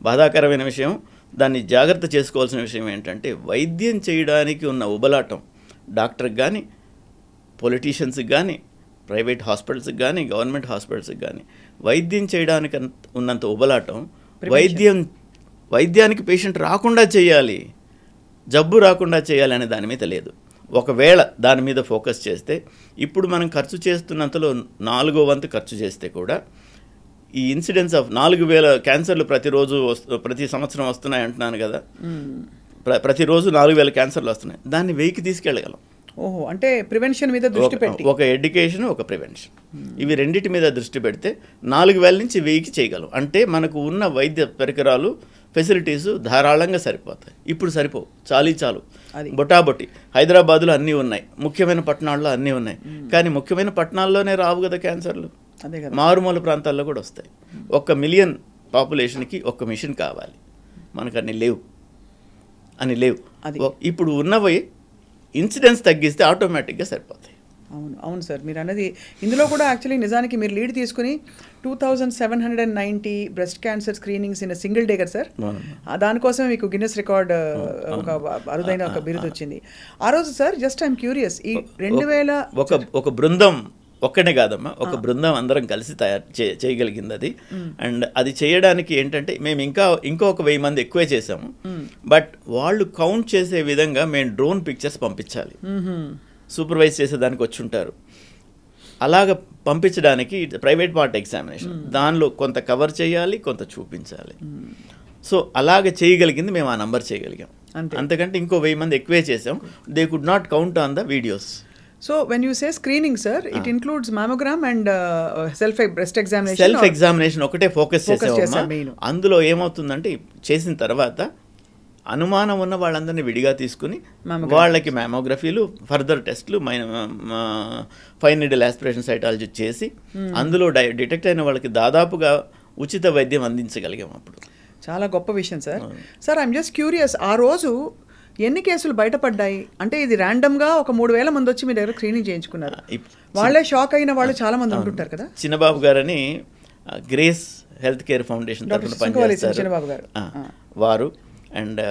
బాధాకరమైన విషయం, దాన్ని జాగ్రత్త చేసుకోవాల్సిన విషయం ఏంటంటే, వైద్యం చేయడానికి ఉన్న ఉబలాటం డాక్టర్కి కానీ, పొలిటీషియన్స్కి కానీ, ప్రైవేట్ హాస్పిటల్స్కి కానీ, గవర్నమెంట్ హాస్పిటల్స్కి కానీ వైద్యం చేయడానికి ఉన్నంత ఉబలాటం వైద్యానికి పేషెంట్ రాకుండా చేయాలి, జబ్బు రాకుండా చేయాలి అనే దాని మీద లేదు. ఒకవేళ దాని మీద ఫోకస్ చేస్తే ఇప్పుడు మనం ఖర్చు చేస్తున్నంతలో 4వ వంతు ఖర్చు చేస్తే కూడా ఈ ఇన్సిడెన్స్ ఆఫ్ 4,000 క్యాన్సర్లు ప్రతి సంవత్సరం వస్తున్నాయి అంటున్నాను కదా, ప్రతిరోజు 4,000 క్యాన్సర్లు వస్తున్నాయి. దాన్ని 1000కి తీసుకెళ్ళగలం. ఓహో, అంటే ప్రివెన్షన్ మీద దృష్టి పెట్టి ఒక ఎడ్యుకేషన్, ఒక ప్రివెన్షన్, ఇవి రెండింటి మీద దృష్టి పెడితే 4,000 నుంచి 1000కి చేయగలం. అంటే మనకు ఉన్న వైద్య పరికరాలు, ఫెసిలిటీస్ ధారాళంగా సరిపోతాయి. ఇప్పుడు సరిపోవు, చాలు బొటాబొట్టి. హైదరాబాద్లో అన్నీ ఉన్నాయి, ముఖ్యమైన పట్టణాల్లో అన్నీ ఉన్నాయి, కానీ ముఖ్యమైన పట్టణాల్లోనే రావు కదా క్యాన్సర్లు. అదే కదా, మారుమూల ప్రాంతాల్లో కూడా వస్తాయి. 1 మిలియన్ పాపులేషన్కి 1 మిషన్ కావాలి, మనకు అన్ని లేవు. ఇప్పుడు ఉన్నవి ఇన్సిడెన్స్ తగ్గిస్తే ఆటోమేటిక్గా సరిపోతాయి. అవును సార్, మీరు అన్నది ఇందులో కూడా యాక్చువల్లీ నిజానికి మీరు లీడ్ తీసుకుని 2790 breast cancer screenings in single day కదా సార్. దానికోసం మీకు గిన్నెస్ రికార్డ్ ఒక అరుదైన ఒక బిరుదు వచ్చింది ఆ రోజు సార్. జస్ట్ ఐఎమ్ క్యూరియస్, ఈ 2000 ఒక బృందం ఒక్కనే కాదమ్మా, ఒక బృందం అందరం కలిసి చేయగలిగింది అది. అండ్ అది చేయడానికి ఏంటంటే మేము ఇంకొక 1000 మంది ఎక్కువే చేసాము. బట్ వాళ్ళు కౌంట్ చేసే విధంగా మేము డ్రోన్ పిక్చర్స్ పంపించాలి, సూపర్వైజ్ చేసేదానికి వచ్చి ఉంటారు. అలాగ పంపించడానికి ప్రైవేట్ పార్ట్ ఎగ్జామినేషన్, దానిలో కొంత కవర్ చేయాలి, కొంత చూపించాలి. సో అలాగ చేయగలిగింది మేము ఆ నంబర్ చేయగలిగాం. అంతకంటే ఇంకో 1000 మంది ఎక్కువే చేసాం. They could not count on the videos. So when you say screening sir, it includes mammogram and self breast examination. Self examination ఒకటే ఫోకస్ చేసాం. అందులో ఏమవుతుందంటే చేసిన తర్వాత అనుమానం ఉన్న వాళ్ళందరినీ విడిగా తీసుకుని వాళ్ళకి మ్యామోగ్రఫీలు, ఫర్దర్ టెస్ట్లు, ఫైన్ నీడిల్ ఆస్పిరేషన్ సైటాలజీ చేసి అందులో డిటెక్ట్ అయిన వాళ్ళకి దాదాపుగా ఉచిత వైద్యం అందించగలిగాం. అప్పుడు చాలా గొప్ప విషయం sir. Sir I'm just curious, ఆ రోజు ఎన్ని కేసులు బయటపడ్డాయి? అంటే ఇది ర్యాండమ్గా ఒక 3,000 మంది వచ్చి మీ దగ్గర స్క్రీనింగ్ చేయించుకున్నారు. వాళ్ళే షాక్ అయిన వాళ్ళు చాలా మంది ఉంటుంటారు కదా. చిన్నబాబు గారని గ్రేస్ హెల్త్ కేర్ ఫౌండేషన్ తరఫున పనిచేస్తారు చిన్నబాబు గారు, వారు. అండ్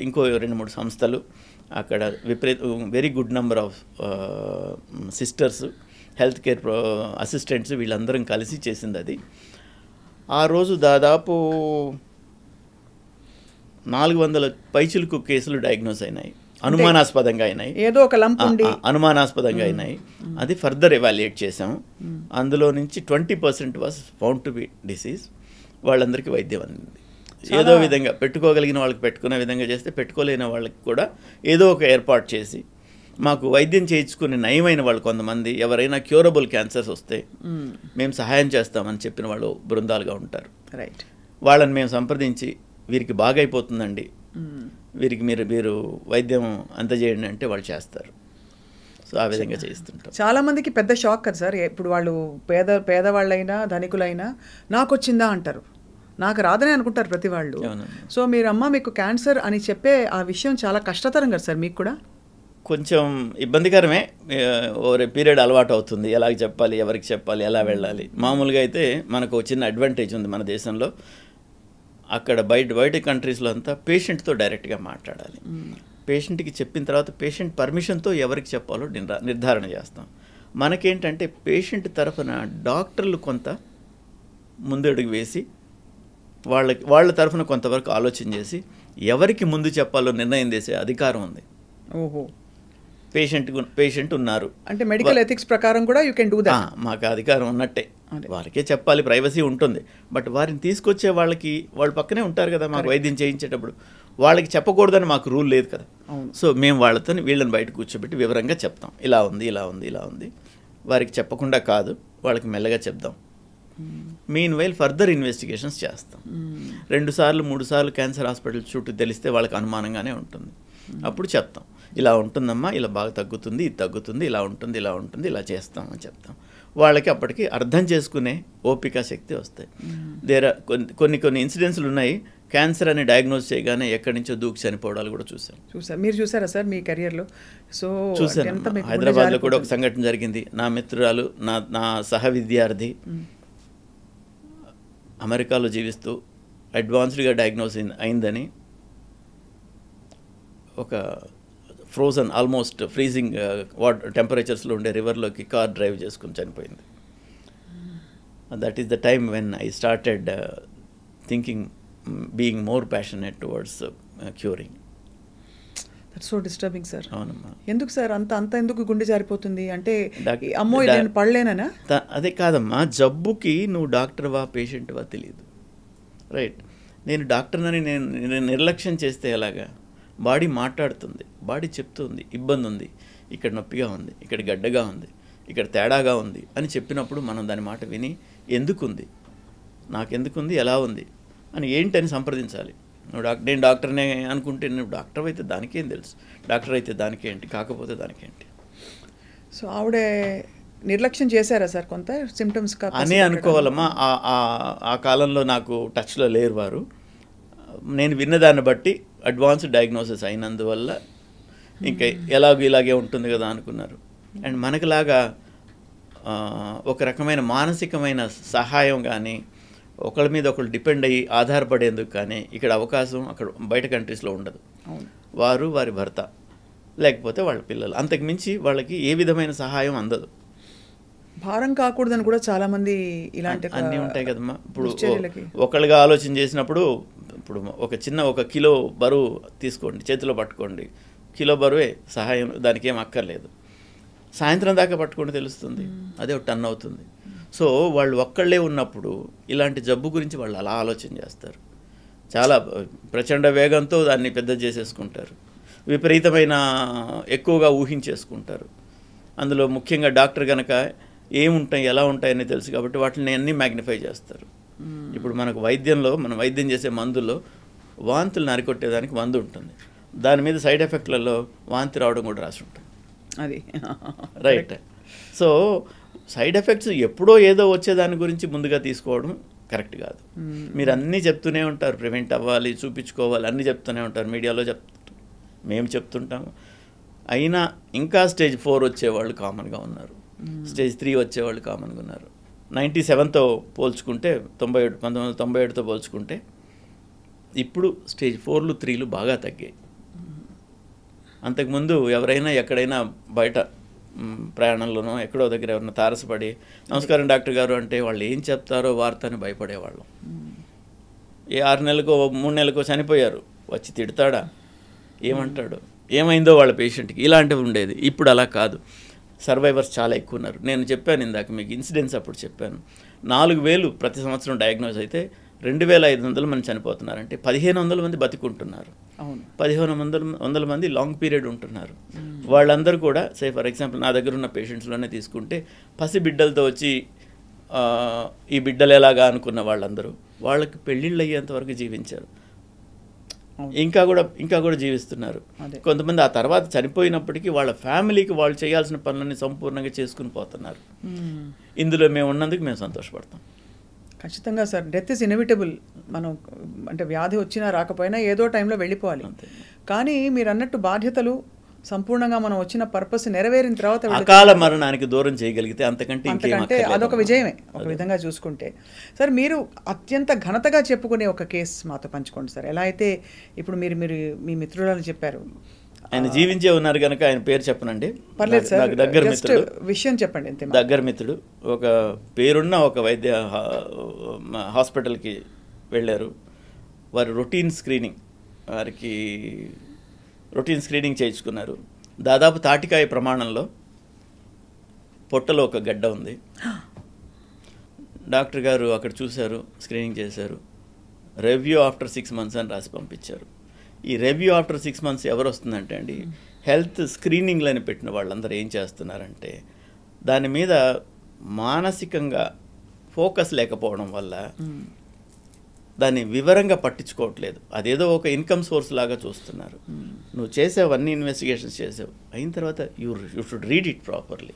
ఇంకో 2-3 సంస్థలు అక్కడ very good number of sisters, health care assistants, వీళ్ళందరం కలిసి చేసింది అది. ఆ రోజు దాదాపు 400 పైచిలుకు కేసులు డయాగ్నోస్ అయినాయి, అనుమానాస్పదంగా అయినాయి, ఏదో ఒక లంప్ ఉండి అనుమానాస్పదంగా అయినాయి. అది ఫర్దర్ ఎవాల్యుయేట్ చేసాము. అందులో నుంచి 20% was found to B disease. వాళ్ళందరికీ వైద్యం అందింది. ఏదో విధంగా పెట్టుకోగలిగిన వాళ్ళకి పెట్టుకునే విధంగా చేస్తే, పెట్టుకోలేని వాళ్ళకి కూడా ఏదో ఒక ఏర్పాటు చేసి, మాకు వైద్యం చేయించుకుని నయమైన వాళ్ళు కొంతమంది, ఎవరైనా క్యూరబుల్ క్యాన్సర్స్ వస్తే మేము సహాయం చేస్తామని చెప్పిన వాళ్ళు బృందాలుగా ఉంటారు. రైట్, వాళ్ళని మేము సంప్రదించి వీరికి బాగైపోతుందండి, వీరికి మీరు వైద్యం అందజేయండి అంటే వాళ్ళు చేస్తారు. సో ఆ విధంగా చేస్తుంటాం. చాలామందికి పెద్ద షాక్ కదా సార్. ఇప్పుడు వాళ్ళు పేదవాళ్ళైనా ధనికులైనా నాకు వచ్చిందా అంటారు, నాకు రాదనే అనుకుంటారు ప్రతి వాళ్ళు. సో మీకు క్యాన్సర్ అని చెప్పే ఆ విషయం చాలా కష్టతరం కదా సార్. మీకు కూడా కొంచెం ఇబ్బందికరమే. ఓరే పీరియడ్ అలవాటు అవుతుంది, ఎలాగ చెప్పాలి, ఎవరికి చెప్పాలి, ఎలా వెళ్ళాలి. మామూలుగా అయితే మనకు చిన్న అడ్వాంటేజ్ ఉంది మన దేశంలో. అక్కడ బయట కంట్రీస్లో అంతా పేషెంట్తో డైరెక్ట్గా మాట్లాడాలి. పేషెంట్కి చెప్పిన తర్వాత పేషెంట్ పర్మిషన్తో ఎవరికి చెప్పాలో నిర్ధారణ చేస్తాం. మనకేంటంటే పేషెంట్ తరఫున డాక్టర్లు కొంత ముందడుగు వేసి వాళ్ళ తరఫున కొంతవరకు ఆలోచన చేసి ఎవరికి ముందు చెప్పాలో నిర్ణయం చేసే అధికారం ఉంది. ఓహో, పేషెంట్ ఉన్నారు అంటే మెడికల్ ఎథిక్స్ ప్రకారం కూడా యూ కెన్ డూ దట్. మాకు అధికారం ఉన్నట్టే, వారికే చెప్పాలి, ప్రైవసీ ఉంటుంది. బట్ వారిని తీసుకొచ్చే వాళ్ళు పక్కనే ఉంటారు కదా మాకు వైద్యం చేయించేటప్పుడు, వాళ్ళకి చెప్పకూడదని మాకు రూల్ లేదు కదా. సో మేము వీళ్ళని బయట కూర్చోబెట్టి వివరంగా చెప్తాం, ఇలా ఉంది. వారికి చెప్పకుండా కాదు, వాళ్ళకి మెల్లగా చెప్దాం. మీన్ వైల్ ఫర్దర్ ఇన్వెస్టిగేషన్స్ చేస్తాం. 2 సార్లు 3 సార్లు క్యాన్సర్ హాస్పిటల్ చుట్టూ తెలిస్తే వాళ్ళకి అనుమానంగానే ఉంటుంది. అప్పుడు చెప్తాం, ఇలా ఉంటుందమ్మా, ఇలా బాగా తగ్గుతుంది, ఇది తగ్గుతుంది, ఇలా ఉంటుంది, ఇలా చేస్తామని చెప్తాం. వాళ్ళకి అప్పటికి అర్థం చేసుకునే ఓపిక శక్తి వస్తాయి. కొన్ని ఇన్సిడెంట్స్లు ఉన్నాయి, క్యాన్సర్ అని డయాగ్నోస్ చేయగానే ఎక్కడి నుంచో దూకి చనిపోవడాలు కూడా చూసాం. మీరు చూసారా సార్ మీ కెరియర్లో? సో చూసాను. హైదరాబాద్లో కూడా ఒక సంఘటన జరిగింది. నా మిత్రురాలు, నా సహ విద్యార్థి అమెరికాలో జీవిస్తూ అడ్వాన్స్డ్గా డయాగ్నోస్ అయిందని ఒక ఫ్రోజన్, ఆల్మోస్ట్ ఫ్రీజింగ్ టెంపరేచర్స్లో ఉండే రివర్లోకి కార్ డ్రైవ్ చేసుకుని చనిపోయింది. That is the time when I started thinking, being more passionate towards curing. That's so disturbing sir. అవునమ్మా. ఎందుకు సార్ అంత ఎందుకు గుండె జారిపోతుంది అంటే డాక్- అమ్మో నేను పడలేనా? అదే కాదమ్మా, జబ్బుకి నువ్వు డాక్టర్వా పేషెంట్వా తెలియదు. రైట్, నేను డాక్టర్నని నేను నిర్లక్ష్యం చేస్తే ఎలాగా? బాడీ మాట్లాడుతుంది, బాడీ చెప్తుంది ఇబ్బంది ఉంది, ఇక్కడ నొప్పిగా ఉంది, ఇక్కడ గడ్డగా ఉంది, ఇక్కడ తేడాగా ఉంది అని చెప్పినప్పుడు మనం దాని మాట విని ఎందుకుంది, నాకెందుకుంది, ఎలా ఉంది అని ఏంటని సంప్రదించాలి. నువ్వు నేను డాక్టర్నే అనుకుంటే నువ్వు డాక్టర్ అయితే దానికేం తెలుసు, డాక్టర్ అయితే దానికేంటి, కాకపోతే దానికేంటి. సో ఆవిడ నిర్లక్ష్యం చేశారా సార్ కొంత సిమ్టమ్స్ అనే అనుకోవాలమ్మా. ఆ కాలంలో నాకు టచ్లో లేరు వారు. నేను విన్నదాన్ని బట్టి అడ్వాన్స్డ్ డయాగ్నోసిస్ అయినందువల్ల ఇంకా ఇలాగే ఉంటుంది కదా అనుకున్నారు. అండ్ మనకులాగా ఒక రకమైన మానసికమైన సహాయం కానీ ఒకళ్ళ మీద ఒకళ్ళు డిపెండ్ అయ్యి ఆధారపడేందుకు కానీ ఇక్కడ అవకాశం అక్కడ బయట కంట్రీస్లో ఉండదు. వారు వారి భర్త లేకపోతే వాళ్ళ పిల్లలు, అంతకుమించి వాళ్ళకి ఏ విధమైన సహాయం అందదు. భారం కాకూడదని కూడా చాలా మంది ఇలాంటి అన్నీ ఉంటాయి కదమ్మా. ఇప్పుడు ఒకళ్ళుగా ఆలోచన చేసినప్పుడు ఇప్పుడు ఒక కిలో బరువు తీసుకోండి, చేతిలో పట్టుకోండి, కిలో బరువే సహాయం, దానికి ఏం అక్కర్లేదు. సాయంత్రం దాకా పట్టుకుంటే తెలుస్తుంది, అదే ఒక టన్ అవుతుంది. సో వాళ్ళు ఒక్కళ్ళే ఉన్నప్పుడు ఇలాంటి జబ్బు గురించి వాళ్ళు అలా ఆలోచన చేస్తారు. చాలా ప్రచండ వేగంతో దాన్ని పెద్ద చేసేసుకుంటారు, విపరీతమైన ఎక్కువగా ఊహించేసుకుంటారు. అందులో ముఖ్యంగా డాక్టర్ కనుక ఏముంటాయి ఎలా ఉంటాయని తెలుసు కాబట్టి వాటిని అన్నీ మ్యాగ్నిఫై చేస్తారు. ఇప్పుడు మనకు మనం వైద్యం చేసే మందుల్లో వాంతులు నరికొట్టేదానికి మందు ఉంటుంది, దాని మీద సైడ్ ఎఫెక్ట్లలో వాంతి రావడం కూడా రాసి ఉంటుంది. అది రైట్. సో సైడ్ ఎఫెక్ట్స్ ఎప్పుడో ఏదో వచ్చేదాని గురించి ముందుగా తీసుకోవడం కరెక్ట్ కాదు. మీరు అన్నీ చెప్తూనే ఉంటారు, ప్రివెంట్ అవ్వాలి, చూపించుకోవాలి, అన్నీ చెప్తూనే ఉంటారు, మీడియాలో మేము చెప్తుంటాము. అయినా ఇంకా స్టేజ్ 4 వచ్చేవాళ్ళు కామన్గా ఉన్నారు, స్టేజ్ 3 వచ్చేవాళ్ళు కామన్గా ఉన్నారు. 97తో పోల్చుకుంటే 1997తో పోల్చుకుంటే ఇప్పుడు స్టేజ్ 4లు 3లు బాగా తగ్గాయి. అంతకుముందు ఎవరైనా ఎక్కడైనా బయట ప్రయాణంలోనో ఎక్కడో దగ్గర ఎవరైనా తారసపడి నమస్కారం డాక్టర్ గారు అంటే వాళ్ళు ఏం చెప్తారో వార్త అని భయపడేవాళ్ళం. ఏ 6 నెలలకో 3 నెలలకో చనిపోయారు, వచ్చి తిడతాడా, ఏమంటాడు, ఏమైందో వాళ్ళ పేషెంట్కి, ఇలాంటివి ఉండేది. ఇప్పుడు అలా కాదు, సర్వైవర్స్ చాలా ఎక్కువ ఉన్నారు. నేను చెప్పాను ఇందాక మీకు ఇన్సిడెంట్స్ అప్పుడు చెప్పాను, 4,000 ప్రతి సంవత్సరం డయాగ్నోజ్ అయితే 2,500 మంది చనిపోతున్నారంటే 1,500 మంది బతికుంటున్నారు, 1,500 మంది లాంగ్ పీరియడ్ ఉంటున్నారు. వాళ్ళందరూ కూడా ఫర్ ఎగ్జాంపుల్ నా దగ్గర ఉన్న పేషెంట్స్లోనే తీసుకుంటే పసి బిడ్డలతో వచ్చి ఈ బిడ్డలు ఎలాగా అనుకున్న వాళ్ళందరూ వాళ్ళకి పెళ్ళిళ్ళు అయ్యేంత వరకు జీవించారు, ఇంకా కూడా జీవిస్తున్నారు. కొంతమంది ఆ తర్వాత చనిపోయినప్పటికీ వాళ్ళ ఫ్యామిలీకి వాళ్ళు చేయాల్సిన పనులన్నీ సంపూర్ణంగా చేసుకుని పోతున్నారు. ఇందులో మేము ఉన్నందుకు మేము సంతోషపడతాం. ఖచ్చితంగా సార్, డెత్ ఇస్ ఇన్ఎవిటబుల్. మనం అంటే వ్యాధి వచ్చినా రాకపోయినా ఏదో టైంలో వెళ్ళిపోవాలి. కానీ మీరు అన్నట్టు బాధ్యతలు సంపూర్ణంగా మనం వచ్చిన పర్పస్ నెరవేరిన తర్వాత అకాల మరణానికి దూరం చేయగలిగితే అంతకంటే అదొక విజయమే ఒక విధంగా చూసుకుంటే. సార్ మీరు అత్యంత ఘనతగా చెప్పుకునే ఒక కేసు మాతో పంచుకోండి సార్. ఎలా అయితే ఇప్పుడు మీరు మీ మిత్రులను చెప్పారు, ఆయన జీవించే ఉన్నారు కనుక ఆయన పేరు చెప్పనండి, పర్లేదు సార్, నాకు దగ్గర మిత్రుడు, విషయం చెప్పండి అంతే. దగ్గర మిత్రుడు ఒక పేరున్న ఒక వైద్య హాస్పిటల్కి వెళ్ళారు. వారు రొటీన్ స్క్రీనింగ్ చేయించుకున్నారు. దాదాపు తాటికాయ ప్రమాణంలో పొట్టలో ఒక గడ్డ ఉంది. డాక్టర్ గారు అక్కడ చూశారు, స్క్రీనింగ్ చేశారు, రివ్యూ ఆఫ్టర్ 6 months అని రాసి పంపించారు. ఈ రివ్యూ ఆఫ్టర్ 6 months ఎవరు వస్తుందంటే అండి, హెల్త్ స్క్రీనింగ్లని పెట్టిన వాళ్ళందరూ ఏం చేస్తున్నారంటే దాని మీద మానసికంగా ఫోకస్ లేకపోవడం వల్ల దాన్ని వివరంగా పట్టించుకోవట్లేదు. అదేదో ఒక ఇన్కమ్ సోర్స్ లాగా చూస్తున్నారు. నువ్వు చేసావు, అన్ని ఇన్వెస్టిగేషన్స్ చేసావు, అయిన తర్వాత you should read it properly.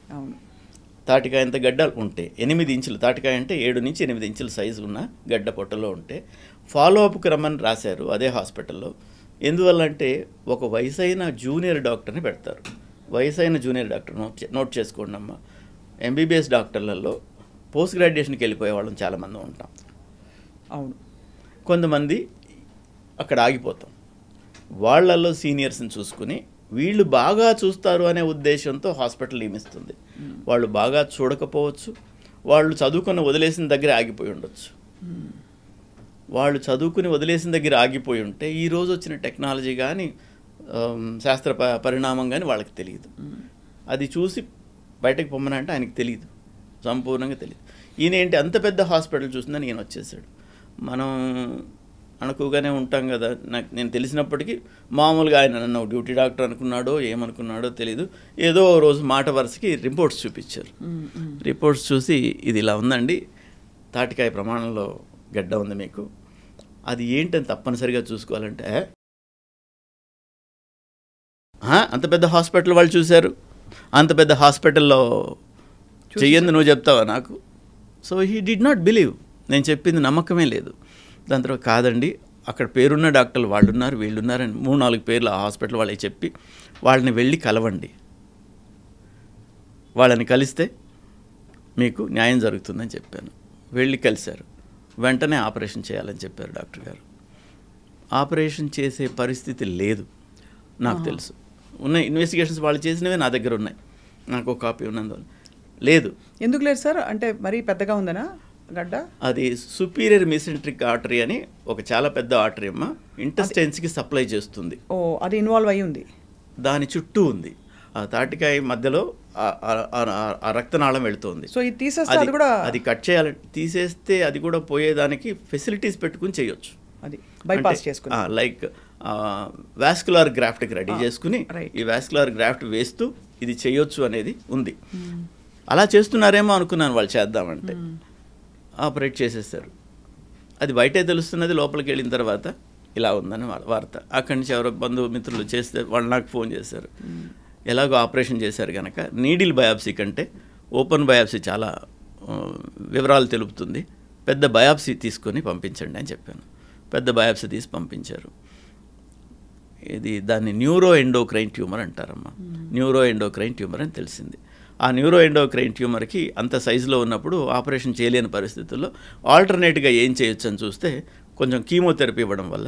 తాటికాయ అంత గడ్డ ఉంటే 8 ఇంచులు, తాటికాయ అంటే 7 నుంచి 8 ఇంచుల సైజు ఉన్న గడ్డ పొట్టలో ఉంటే ఫాలోఅప్కి రమ్మని రాశారు అదే హాస్పిటల్లో. ఎందువల్ల అంటే ఒక వయసైన జూనియర్ డాక్టర్ని పెడతారు. వయసైన జూనియర్ డాక్టర్ నోట్ చేసుకోండి అమ్మా. ఎంబీబీఎస్ డాక్టర్లలో పోస్ట్ గ్రాడ్యుయేషన్కి వెళ్ళిపోయే వాళ్ళం చాలామంది ఉంటాం. అవును, కొంతమంది అక్కడ ఆగిపోతాం. వాళ్ళల్లో సీనియర్స్ని చూసుకుని వీళ్ళు బాగా చూస్తారు అనే ఉద్దేశంతో హాస్పిటల్ నియమిస్తుంది. వాళ్ళు బాగా చూడకపోవచ్చు, వాళ్ళు చదువుకుని వదిలేసిన దగ్గర ఆగిపోయి ఉండొచ్చు. వాళ్ళు చదువుకుని వదిలేసిన దగ్గర ఆగిపోయి ఉంటే ఈరోజు వచ్చిన టెక్నాలజీ కానీ శాస్త్ర పరిణామం కానీ వాళ్ళకి తెలియదు. అది చూసి బయటకు పొమ్మనంటే ఆయనకి తెలియదు, సంపూర్ణంగా తెలియదు. ఈయన ఏంటి అంత పెద్ద హాస్పిటల్ చూసిందని ఈయన వచ్చేసాడు. మనం అనుకోగానే ఉంటాం కదా. నేను తెలిసినప్పటికీ మామూలుగా ఆయన నన్ను డ్యూటీ డాక్టర్ అనుకున్నాడో ఏమనుకున్నాడో తెలీదు. ఏదో రోజు మాట వరుసకి రిపోర్ట్స్ చూపించారు. రిపోర్ట్స్ చూసి ఇది ఇలా ఉందండి, తాటికాయ ప్రమాణంలో గడ్డ ఉంది మీకు, అది ఏంటని తప్పనిసరిగా చూసుకోవాలంటే అంత పెద్ద హాస్పిటల్ వాళ్ళు చూశారు, అంత పెద్ద హాస్పిటల్లో చెయ్యంది నువ్వు చెప్తావా నాకు? So he did not believe. నేను చెప్పింది నమ్మకమే లేదు. దాని తర్వాత కాదండి, అక్కడ పేరున్న డాక్టర్లు వాళ్ళు ఉన్నారు, వీళ్ళు ఉన్నారని 3-4 పేర్లు ఆ హాస్పిటల్ వాళ్ళకి చెప్పి వాళ్ళని వెళ్ళి కలవండి, వాళ్ళని కలిస్తే మీకు న్యాయం జరుగుతుందని చెప్పాను. వెళ్ళి కలిశారు. వెంటనే ఆపరేషన్ చేయాలని చెప్పారు డాక్టర్ గారు. ఆపరేషన్ చేసే పరిస్థితి లేదు నాకు తెలుసు. ఉన్న ఇన్వెస్టిగేషన్స్ వాళ్ళు చేసినవే నా దగ్గర ఉన్నాయి, నాకు ఒక కాపీ ఉన్నందువల్ల. లేదు. ఎందుకు లేదు సార్? అంటే మరీ పెద్దగా ఉందనా గడ్డ? అది సుపీరియర్ మీసెంట్రిక్ ఆర్టరీ అని ఒక చాలా పెద్ద ఆర్టరీ అమ్మ, ఇంటెస్టైన్స్కి సప్లై చేస్తుంది. ఓ, అది ఇన్వాల్వ్ అయ్యి ఉంది, దాని చుట్టూ ఉంది. ఆ తాటికాయ మధ్యలో ఆ రక్తనాళం వెళుతుంది. సో ఇది తీసేస్తే అది కూడా, అది కట్ చేయాలంటే తీసేస్తే అది కూడా పోయేదానికి ఫెసిలిటీస్ పెట్టుకుని చేయొచ్చు. అది బైపాస్ చేసుకుని లైక్ వాస్కులర్ గ్రాఫ్ట్కి రెడీ చేసుకుని ఈ వాస్కులర్ గ్రాఫ్ట్ వేస్తూ ఇది చేయొచ్చు అనేది ఉంది. అలా చేస్తున్నారేమో అనుకున్నాను వాళ్ళు చేద్దామంటే. ఆపరేట్ చేసేస్తారు. అది బయటే తెలుస్తున్నది, లోపలికి వెళ్ళిన తర్వాత ఇలా ఉందని వార్త. అక్కడి నుంచి ఎవరో బంధుమిత్రులు చేస్తే వాళ్ళు నాకు ఫోన్ చేశారు. ఎలాగో ఆపరేషన్ చేశారు కనుక నీడిల్ బయాప్సీ కంటే ఓపెన్ బయాప్సీ చాలా వివరాలు తెలుపుతుంది, పెద్ద బయాప్సీ తీసుకొని పంపించండి అని చెప్పాను. పెద్ద బయాప్సీ తీసి పంపించారు. ఇది దాన్ని న్యూరో ఎండోక్రైన్ ట్యూమర్ అంటారమ్మా. న్యూరో ఎండోక్రైన్ ట్యూమర్ అని తెలిసింది. ఆ న్యూరో ఎండోక్రైన్ ట్యూమర్కి అంత సైజులో ఉన్నప్పుడు ఆపరేషన్ చేయలేని పరిస్థితుల్లో ఆల్టర్నేట్గా ఏం చేయొచ్చు అని చూస్తే కొంచెం కీమోథెరపీ ఇవ్వడం వల్ల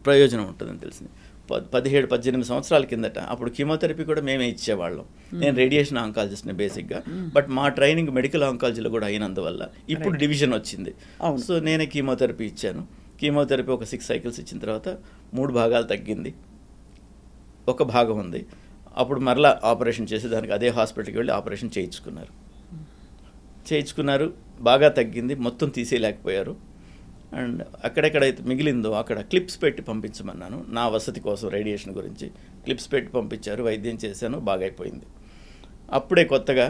ప్రయోజనం ఉంటుందని తెలిసింది. 17-18 సంవత్సరాల కిందట అప్పుడు కీమోథెరపీ కూడా మేమే ఇచ్చేవాళ్ళం. నేను రేడియేషన్ ఆంకాలజిస్ట్ని బేసిక్గా, బట్ మా ట్రైనింగ్ మెడికల్ ఆంకాలజీలో కూడా అయినందువల్ల ఇప్పుడు డివిజన్ వచ్చింది. సో నేనే కీమోథెరపీ ఇచ్చాను. కీమోథెరపీ ఒక 6 సైకిల్స్ ఇచ్చిన తర్వాత 3 భాగాలు తగ్గింది, ఒక భాగం ఉంది. అప్పుడు మరలా ఆపరేషన్ చేసి దానికి అదే హాస్పిటల్కి వెళ్ళి ఆపరేషన్ చేయించుకున్నారు. బాగా తగ్గింది, మొత్తం తీసేయలేకపోయారు. అండ్ అక్కడెక్కడైతే మిగిలిందో అక్కడ క్లిప్స్ పెట్టి పంపించమన్నాను, నా వసతి కోసం రేడియేషన్ గురించి. క్లిప్స్ పెట్టి పంపించారు, వైద్యం చేశాను, బాగైపోయింది. అప్పుడే కొత్తగా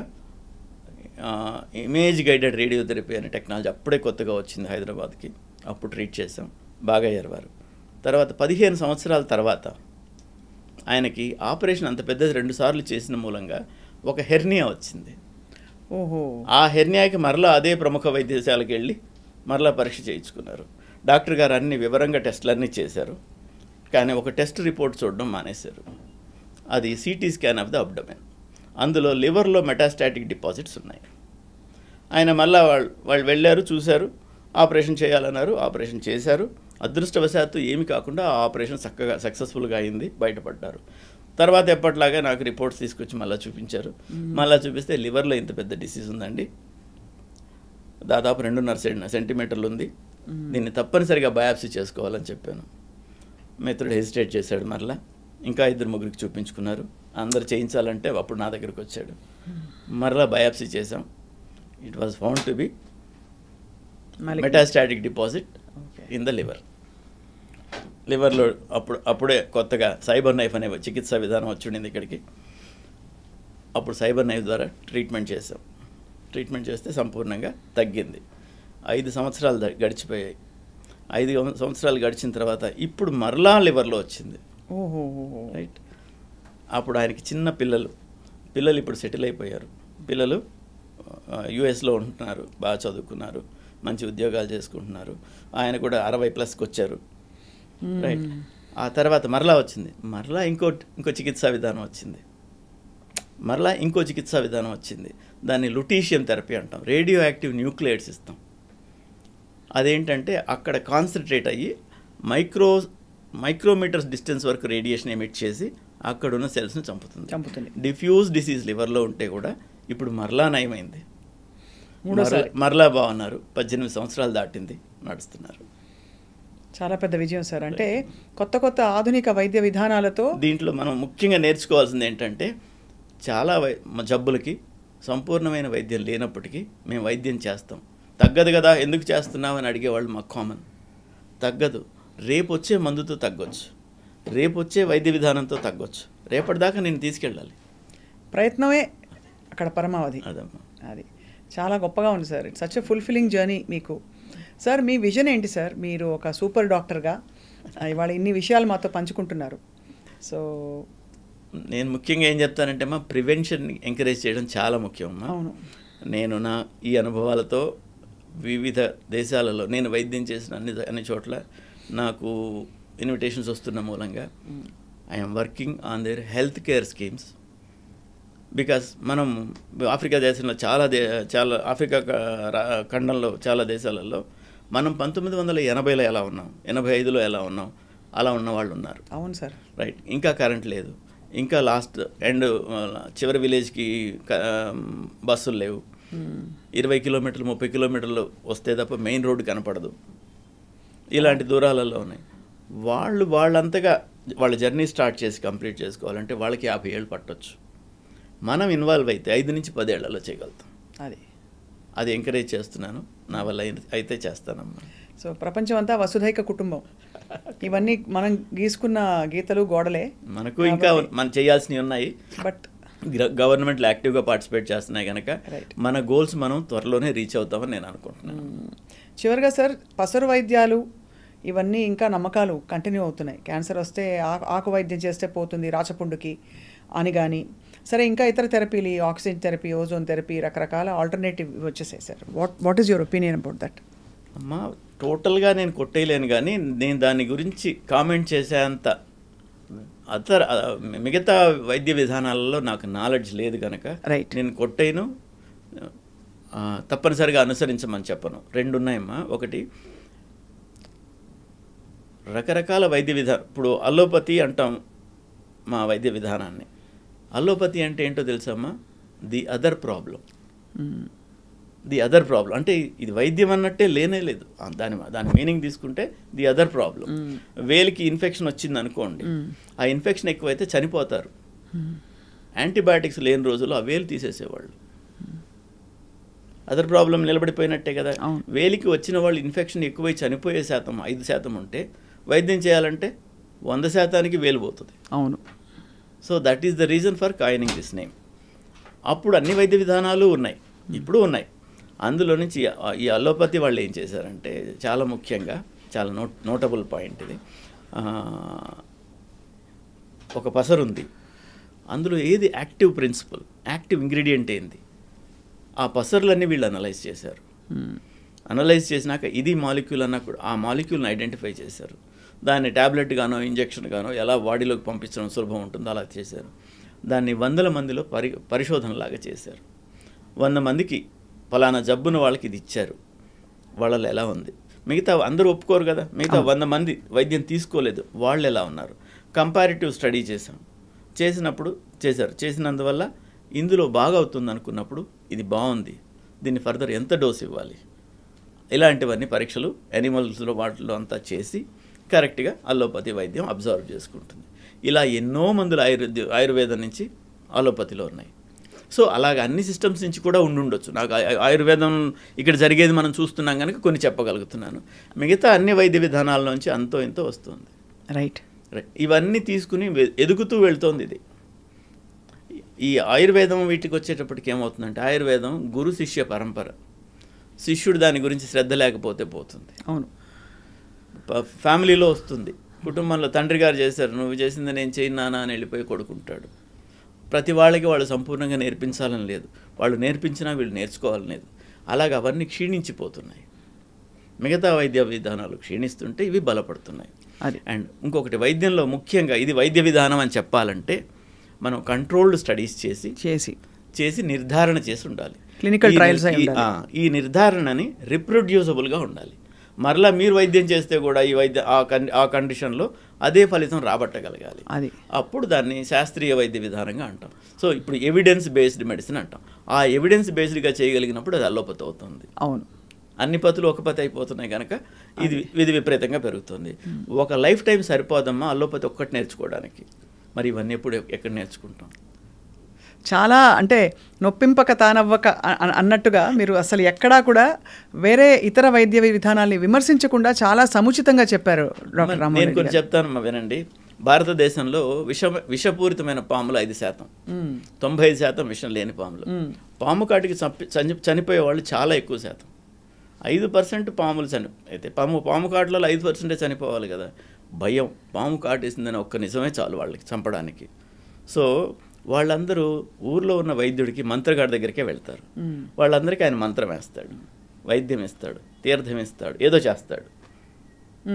ఇమేజ్ గైడెడ్ రేడియోథెరపీ అనే టెక్నాలజీ అప్పుడే కొత్తగా వచ్చింది హైదరాబాద్కి. అప్పుడు ట్రీట్ చేసాం, బాగా అయ్యారు వారు. తర్వాత 15 సంవత్సరాల తర్వాత ఆయనకి ఆపరేషన్ అంత పెద్దది 2 సార్లు చేసిన మూలంగా ఒక హెర్నియా వచ్చింది. ఓహో. ఆ హెర్నియాకి మరలా అదే ప్రముఖ వైద్యశాలకు వెళ్ళి మరలా పరీక్ష చేయించుకున్నారు. డాక్టర్ గారు అన్ని వివరంగా టెస్టులన్నీ చేశారు, కానీ ఒక టెస్ట్ రిపోర్ట్ చూడడం మానేశారు. అది CT scan of the abdomen. అందులో లివర్లో మెటాస్టాటిక్ డిపాజిట్స్ ఉన్నాయి. ఆయన మళ్ళీ వాళ్ళు వెళ్ళారు, చూశారు, ఆపరేషన్ చేయాలన్నారు, ఆపరేషన్ చేశారు. అదృష్టవశాత్తు ఏమి కాకుండా ఆ ఆపరేషన్ చక్కగా సక్సెస్ఫుల్గా అయింది, బయటపడ్డారు. తర్వాత ఎప్పటిలాగా నాకు రిపోర్ట్స్ తీసుకొచ్చి మళ్ళీ చూపించారు. మళ్ళీ చూపిస్తే లివర్లో ఇంత పెద్ద డిసీజ్ ఉందండి, దాదాపు 2.5 సెంటీమీటర్లు ఉంది, దీన్ని తప్పనిసరిగా బయాప్సీ చేసుకోవాలని చెప్పాను. మిత్రుడు హెసిటేట్ చేశాడు. మరలా ఇంకా 2-3 చూపించుకున్నారు. అందరు చేయించాలంటే అప్పుడు నా దగ్గరికి వచ్చాడు. మరలా బయాప్సీ చేసాం. It was found to be metastatic deposit in the లివర్లో. అప్పుడే కొత్తగా సైబర్ నైఫ్ అనే చికిత్సా విధానం వచ్చింది ఇక్కడికి. అప్పుడు సైబర్ నైఫ్ ద్వారా ట్రీట్మెంట్ చేసాం. ట్రీట్మెంట్ చేస్తే సంపూర్ణంగా తగ్గింది. 5 సంవత్సరాలు గడిచిపోయాయి. 5 సంవత్సరాలు గడిచిన తర్వాత ఇప్పుడు మరలా లివర్లో వచ్చింది. రైట్. అప్పుడు ఆయనకి చిన్న పిల్లలు ఇప్పుడు సెటిల్ అయిపోయారు. పిల్లలు యుఎస్లో ఉంటున్నారు, బాగా చదువుకున్నారు, మంచి ఉద్యోగాలు చేసుకుంటున్నారు. ఆయన కూడా 60+ వచ్చారు. రైట్. ఆ తర్వాత మరలా వచ్చింది. మరలా ఇంకో చికిత్సా విధానం వచ్చింది. దాన్ని లుటీషియం థెరపీ అంటాం. రేడియో యాక్టివ్ న్యూక్లియైడ్స్ ఇస్తాం. అదేంటంటే అక్కడ కాన్సన్ట్రేట్ అయ్యి మైక్రోమీటర్స్ డిస్టెన్స్ వరకు రేడియేషన్ ఎమిట్ చేసి అక్కడున్న సెల్స్ని చంపుతుంది. డిఫ్యూజ్ డిసీజ్ లివర్లో ఉంటే కూడా ఇప్పుడు మరలా నయమైంది, మరలా బాగున్నారు. 18 సంవత్సరాలు దాటింది, నడుస్తున్నారు. చాలా పెద్ద విజయం సార్. అంటే కొత్త కొత్త ఆధునిక వైద్య విధానాలతో దీంట్లో మనం ముఖ్యంగా నేర్చుకోవాల్సింది ఏంటంటే చాలా జబ్బులకి సంపూర్ణమైన వైద్యం లేనప్పటికీ మేము వైద్యం చేస్తాం. తగ్గదు కదా ఎందుకు చేస్తున్నామని అడిగేవాళ్ళు మాకు కామన్. తగ్గదు, రేపు వచ్చే మందుతో తగ్గొచ్చు, రేపు వచ్చే వైద్య విధానంతో తగ్గొచ్చు, రేపటిదాకా నేను తీసుకెళ్ళాలి. ప్రయత్నమే అక్కడ పరమావధి. అదమ్మా, అది చాలా గొప్పగా ఉంది sir. It's such a fulfilling journey మీకు. సార్ మీ విజన్ ఏంటి సార్? మీరు ఒక సూపర్ డాక్టర్గా ఇవాళ ఇన్ని విషయాలు మాతో పంచుకుంటున్నారు. సో నేను ముఖ్యంగా ఏం చెప్తానంటే అమ్మా, ప్రివెన్షన్ ఎంకరేజ్ చేయడం చాలా ముఖ్యం అమ్మా. అవును. నేను నా ఈ అనుభవాలతో వివిధ దేశాలలో నేను వైద్యం చేసిన అన్ని చోట్ల నాకు ఇన్విటేషన్స్ వస్తున్న మూలంగా I'm working on their health care schemes. Because మనం ఆఫ్రికా దేశంలో చాలా ఆఫ్రికా ఖండంలో చాలా దేశాలలో మనం 1980లో ఎలా ఉన్నాం, 85లో ఎలా ఉన్నాం, అలా ఉన్న వాళ్ళు ఉన్నారు. అవును సార్. రైట్. ఇంకా కరెంట్ లేదు, ఇంకా లాస్ట్ ఎండ్ చివరి విలేజ్కి బస్సులు లేవు, 20 కిలోమీటర్లు 30 కిలోమీటర్లు వస్తే తప్ప మెయిన్ రోడ్డు కనపడదు. ఇలాంటి దూరాలలో ఉన్నాయి. వాళ్ళంతగా వాళ్ళ జర్నీ స్టార్ట్ చేసి కంప్లీట్ చేసుకోవాలంటే వాళ్ళకి 50 ఏళ్ళు పట్టొచ్చు. మనం ఇన్వాల్వ్ అయితే 5 నుంచి 10 ఏళ్లలో చేయగలుగుతాం. అది ఎంకరేజ్ చేస్తున్నాను. నా వల్ల అయితే చేస్తానమ్మా. సో ప్రపంచం అంతా వసుధైక కుటుంబం. ఇవన్నీ మనం గీసుకున్న గీతలు గోడలే. మనకు ఇంకా మనం చేయాల్సినవి ఉన్నాయి. బట్ గవర్నమెంట్లు యాక్టివ్గా పార్టిసిపేట్ చేస్తున్నాయి కనుక మన గోల్స్ మనం త్వరలోనే రీచ్ అవుతామని నేను అనుకుంటున్నాను. చివరిగా సార్, పసరు వైద్యాలు ఇవన్నీ ఇంకా నమ్మకాలు కంటిన్యూ అవుతున్నాయి. క్యాన్సర్ వస్తే ఆకు వైద్యం చేస్తే పోతుంది రాచపుండుకి అని కానీ, సరే ఇంకా ఇతర థెరపీలు, ఆక్సిజన్ థెరపీ, ఓజోన్ థెరపీ, రకరకాల ఆల్టర్నేటివ్ వచ్చేసాయి sir. What is your opinion about that? అమ్మా, టోటల్గా నేను కొట్టేయలేను, కానీ నేను దాని గురించి కామెంట్ చేసేంత మిగతా వైద్య విధానాలలో నాకు నాలెడ్జ్ లేదు కనుక నేను కొట్టేను, తప్పనిసరిగా అనుసరించమని చెప్పను. 2 ఉన్నాయమ్మా. ఒకటి, రకరకాల వైద్య విధానం. ఇప్పుడు అలోపతి అంటాం మా వైద్య విధానాన్ని. అలోపతి అంటే ఏంటో తెలుసమ్మా? The other problem. అంటే ఇది వైద్యం అన్నట్టే లేనే లేదు. దాని మీనింగ్ తీసుకుంటే ది అదర్ ప్రాబ్లం. వేలికి ఇన్ఫెక్షన్ వచ్చింది అనుకోండి, ఆ ఇన్ఫెక్షన్ ఎక్కువైతే చనిపోతారు. యాంటీబయాటిక్స్ లేని రోజుల్లో ఆ వేలు తీసేసేవాళ్ళు. అదర్ ప్రాబ్లం నిలబడిపోయినట్టే కదా. వేలికి వచ్చిన వాళ్ళు ఇన్ఫెక్షన్ ఎక్కువై చనిపోయే శాతం 5% ఉంటే, వైద్యం చేయాలంటే 100%కి వేలు పోతుంది. అవును. So that is the reason for coining this name. అప్పుడు అన్ని వైద్య విధానాలు ఉన్నాయి, ఇప్పుడు ఉన్నాయి. అందులో నుంచి ఈ అలోపతి వాళ్ళు ఏం చేశారంటే, చాలా ముఖ్యంగా చాలా నోటబుల్ పాయింట్ ఇది. ఒక పసరు ఉంది, అందులో ఏది యాక్టివ్ ప్రిన్సిపల్, యాక్టివ్ ఇంగ్రీడియంట్ ఏంది, ఆ పసర్లన్నీ వీళ్ళు అనలైజ్ చేశారు. అనలైజ్ చేసినాక ఇది మాలిక్యూల్ అన్నప్పుడు ఆ మాలిక్యూల్ని ఐడెంటిఫై చేశారు. దాన్ని ట్యాబ్లెట్ గానో ఇంజెక్షన్ గానో ఎలా బాడీలోకి పంపించడం సులభం ఉంటుందో అలా చేశారు. దాన్ని 100 మందిలో పరిశోధనలాగా చేశారు. 100 మందికి ఫలానా జబ్బున వాళ్ళకి ఇది ఇచ్చారు, వాళ్ళలో ఎలా ఉంది. మిగతా అందరూ ఒప్పుకోరు కదా, మిగతా 100 మంది వైద్యం తీసుకోలేదు, వాళ్ళు ఎలా ఉన్నారు. కంపారిటివ్ స్టడీ చేసినందువల్ల ఇందులో బాగా అవుతుంది అనుకున్నప్పుడు ఇది బాగుంది, దీన్ని ఫర్దర్ ఎంత డోస్ ఇవ్వాలి, ఇలాంటివన్నీ పరీక్షలు యానిమల్స్లో వాటిలో అంతా చేసి కరెక్ట్గా అలోపతి వైద్యం అబ్జర్వ్ చేసుకుంటుంది. ఇలా ఎన్నో మందులు ఆయుర్వేదం నుంచి అలోపతిలో ఉన్నాయి. సో అలాగ అన్ని సిస్టమ్స్ నుంచి కూడా ఉండొచ్చు. నాకు ఆయుర్వేదం ఇక్కడ జరిగేది మనం చూస్తున్నాం కనుక కొన్ని చెప్పగలుగుతున్నాను. మిగతా అన్ని వైద్య విధానాల నుంచి అంతో ఎంతో వస్తుంది. రైట్. ఇవన్నీ తీసుకుని ఎదుగుతూ వెళ్తోంది ఇది. ఈ ఆయుర్వేదం వీటికి వచ్చేటప్పటికి ఏమవుతుందంటే, ఆయుర్వేదం గురు శిష్య పరంపర. శిష్యుడు దాని గురించి శ్రద్ధ లేకపోతే పోతుంది. అవును. ఫ్యామిలీలో వస్తుంది, కుటుంబంలో తండ్రి గారు చేశారు, నువ్వు చేసింది నేను చేయనానా అని వెళ్ళిపోయి కొడుకుంటాడు. ప్రతి వాళ్ళకి వాళ్ళు సంపూర్ణంగా నేర్పించాలని లేదు, వాళ్ళు నేర్పించినా వీళ్ళు నేర్చుకోవాలని లేదు. అలాగే అవన్నీ క్షీణించిపోతున్నాయి. మిగతా వైద్య విధానాలు క్షీణిస్తుంటే ఇవి బలపడుతున్నాయి. అండ్ ఇంకొకటి, వైద్యంలో ముఖ్యంగా ఇది వైద్య విధానం అని చెప్పాలంటే మనం కంట్రోల్డ్ స్టడీస్ చేసి నిర్ధారణ చేసి ఉండాలి. Clinical trials. ఈ నిర్ధారణని రిప్రొడ్యూసబుల్గా ఉండాలి. మరలా మీరు వైద్యం చేస్తే కూడా ఈ ఆ కండిషన్లో అదే ఫలితం రాబట్టగలగాలి. అప్పుడు దాన్ని శాస్త్రీయ వైద్య విధానంగా అంటాం. సో ఇప్పుడు ఎవిడెన్స్ బేస్డ్ మెడిసిన్ అంటాం. ఆ ఎవిడెన్స్ బేస్డ్గా చేయగలిగినప్పుడు అది అలోపతి అవుతుంది. అవును. అన్ని పతులు ఒక పతి అయిపోతున్నాయి కనుక ఇది విపరీతంగా పెరుగుతుంది. ఒక లైఫ్ టైం సరిపోదమ్మా అల్లోపతి ఒక్కటి నేర్చుకోవడానికి. మరి ఇవన్నీ ఎక్కడ నేర్చుకుంటాం? చాలా అంటే నొప్పింపక తానవ్వక అన్నట్టుగా మీరు అసలు ఎక్కడా కూడా వేరే ఇతర వైద్య విధానాల్ని విమర్శించకుండా చాలా సముచితంగా చెప్పారు డాక్టర్ రామ్మోహన్ నేను రెడ్డి కొన్ని చెప్తానమ్మా వినండి. భారతదేశంలో విషపూరితమైన పాములు 5%, 95% విషం లేని పాములు. పాము కాటికి చనిపోయే వాళ్ళు చాలా ఎక్కువ శాతం. 5% పాములు అయితే పాము కాటులలో 5% చనిపోవాలి కదా. భయం, పాము కాటేసిందని ఒక్క నిజమే చాలు వాళ్ళకి చంపడానికి. సో వాళ్ళందరూ ఊర్లో ఉన్న వైద్యుడికి మంత్రగాడి దగ్గరికే వెళ్తారు. వాళ్ళందరికీ ఆయన మంత్రం వేస్తాడు, వైద్యం ఇస్తాడు, తీర్థం ఇస్తాడు, ఏదో చేస్తాడు.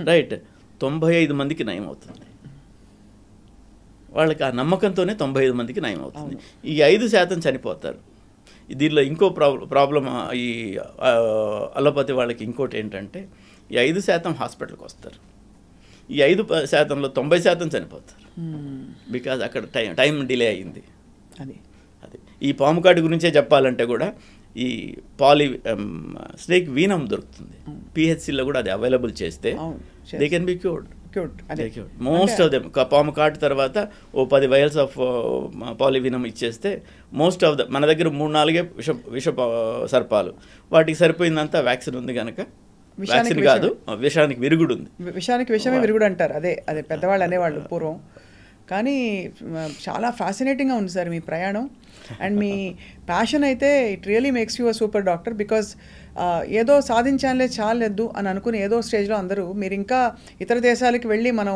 రైట్, 95 మందికి నయం అవుతుంది. వాళ్ళకి ఆ నమ్మకంతోనే 95 మందికి నయం అవుతుంది. ఈ 5% చనిపోతారు. దీనిలో ఇంకో ప్రాబ్లం ఈ అలోపతి వాళ్ళకి ఇంకోటి ఏంటంటే ఈ 5% హాస్పిటల్కి వస్తారు. ఈ 5%లో 90% చనిపోతారు. బికాజ్ అక్కడ టైం డిలే అయ్యింది. అది ఈ పాము కాటు గురించే చెప్పాలంటే కూడా ఈ స్నేక్ వీనం దొరుకుతుంది. పిహెచ్సిలో కూడా అది అవైలబుల్ చేస్తే they can be cured. Most of them పాము కాటు తర్వాత 10 వైల్స్ ఆఫ్ పాలివీనం ఇచ్చేస్తే మోస్ట్ ఆఫ్ మన దగ్గర 3-4 విష సర్పాలు, వాటికి సరిపోయిందంతా వ్యాక్సిన్ ఉంది కనుక. వ్యాక్సిన్ కాదు, విషానికి విరుగుడు ఉంది. విషానికి విషమే విరుగుడు అంటారు. అదే పెద్దవాళ్ళు అనేవాళ్ళు పూర్వం. కానీ చాలా ఫ్యాసినేటింగ్గా ఉంది సార్ మీ ప్రయాణం. అండ్ మీ ప్యాషన్ అయితే it really makes you a super doctor. Because ఏదో సాధించాలే చాలేదు అని అనుకుని ఏదో స్టేజ్లో అందరూ మీరు ఇంకా ఇతర దేశాలకు వెళ్ళి మనం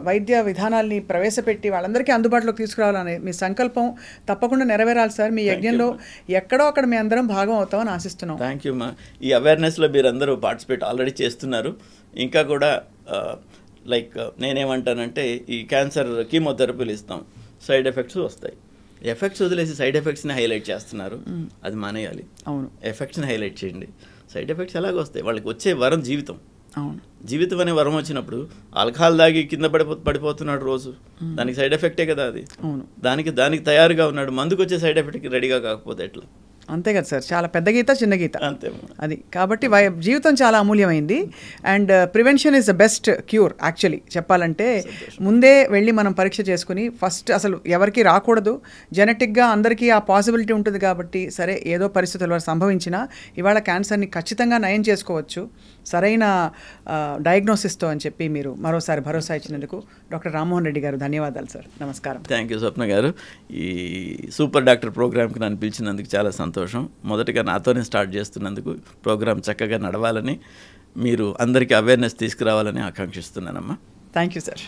వైద్య విధానాల్ని ప్రవేశపెట్టి వాళ్ళందరికీ అందుబాటులోకి తీసుకురావాలనే మీ సంకల్పం తప్పకుండా నెరవేరాలి సార్. మీ యజ్ఞంలో ఎక్కడో అక్కడ మీ అందరం భాగం అవుతామని ఆశిస్తున్నాం. థ్యాంక్ యూ మా. ఈ అవేర్నెస్లో మీరు అందరూ పార్టిసిపేట్ ఆల్రెడీ చేస్తున్నారు. ఇంకా కూడా లైక్ నేనేమంటానంటే ఈ క్యాన్సర్ కీమోథెరపీలు ఇస్తాం, సైడ్ ఎఫెక్ట్స్ వస్తాయి. ఎఫెక్ట్స్ వదిలేసి సైడ్ ఎఫెక్ట్స్ని హైలైట్ చేస్తున్నారు. అది మానేయాలి. అవును, ఎఫెక్ట్స్ని హైలైట్ చేయండి. సైడ్ ఎఫెక్ట్స్ ఎలాగ వస్తాయి? వాళ్ళకి వచ్చే వరం జీవితం. అవును, జీవితం అనే వరం వచ్చినప్పుడు ఆల్కహాల్ దాగి కింద పడిపోతున్నాడు రోజు, దానికి సైడ్ ఎఫెక్టే కదా అది. అవును, దానికి తయారుగా ఉన్నాడు. మందుకు వచ్చే సైడ్ ఎఫెక్ట్కి రెడీగా కాకపోతే ఎట్లా? అంతే కదా సార్, చాలా పెద్ద గీత చిన్న గీత అంతే అది. కాబట్టి జీవితం చాలా అమూల్యమైంది. And prevention is the best cure. Actually చెప్పాలంటే ముందే వెళ్ళి మనం పరీక్ష చేసుకుని ఫస్ట్ అసలు ఎవరికి రాకూడదు. జెనెటిక్గా అందరికీ ఆ పాసిబిలిటీ ఉంటుంది కాబట్టి సరే ఏదో పరిస్థితుల వల్ల సంభవించినా ఇవాళ క్యాన్సర్ని ఖచ్చితంగా నయం చేసుకోవచ్చు సరైన డయాగ్నోసిస్తో అని చెప్పి మీరు మరోసారి భరోసా ఇచ్చినందుకు డాక్టర్ రామ్మోహన్ రెడ్డి గారు ధన్యవాదాలు సార్. నమస్కారం. థ్యాంక్ యూ స్వప్న గారు. ఈ సూపర్ డాక్టర్ ప్రోగ్రామ్కి నన్ను పిలిచినందుకు చాలా సంతోషం. మొదటిగా నాతోనే స్టార్ట్ చేస్తున్నందుకు ప్రోగ్రామ్ చక్కగా నడవాలని, మీరు అందరికీ అవేర్నెస్ తీసుకురావాలని ఆకాంక్షిస్తున్నానమ్మా. Thank you sir.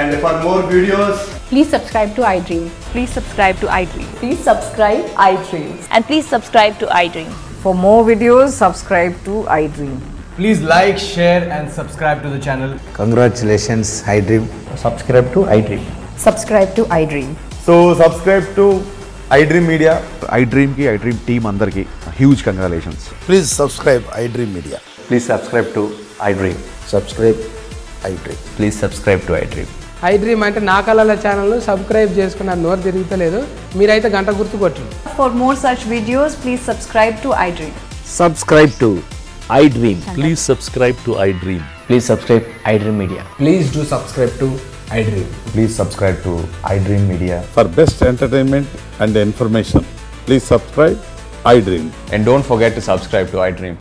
And for more videos, please subscribe to iDream. Please subscribe to iDream. Please subscribe iDream. And please subscribe to iDream. For more videos, subscribe to iDream. please like, share and subscribe to the channel. Congratulations, iDream. Subscribe to iDream. Subscribe to iDream. So subscribe to iDream Media. iDream ki iDream team andarki huge congratulations. Please subscribe iDream Media. Please subscribe to iDream. Subscribe iDream. Please subscribe to iDream. iDream అంటే నా కళల ఛానల్ను subscribe చేసుకున్న నోరు తిరుగుతలేదు, మీరైతే గంట గుర్తు కొట్టండి. For more such videos, please subscribe to iDream. Subscribe to iDream. Please subscribe to iDream. Please subscribe iDream Media. Please do subscribe to iDream. Please subscribe to iDream Media. For best entertainment and information, please subscribe iDream. And don't forget to subscribe to iDream.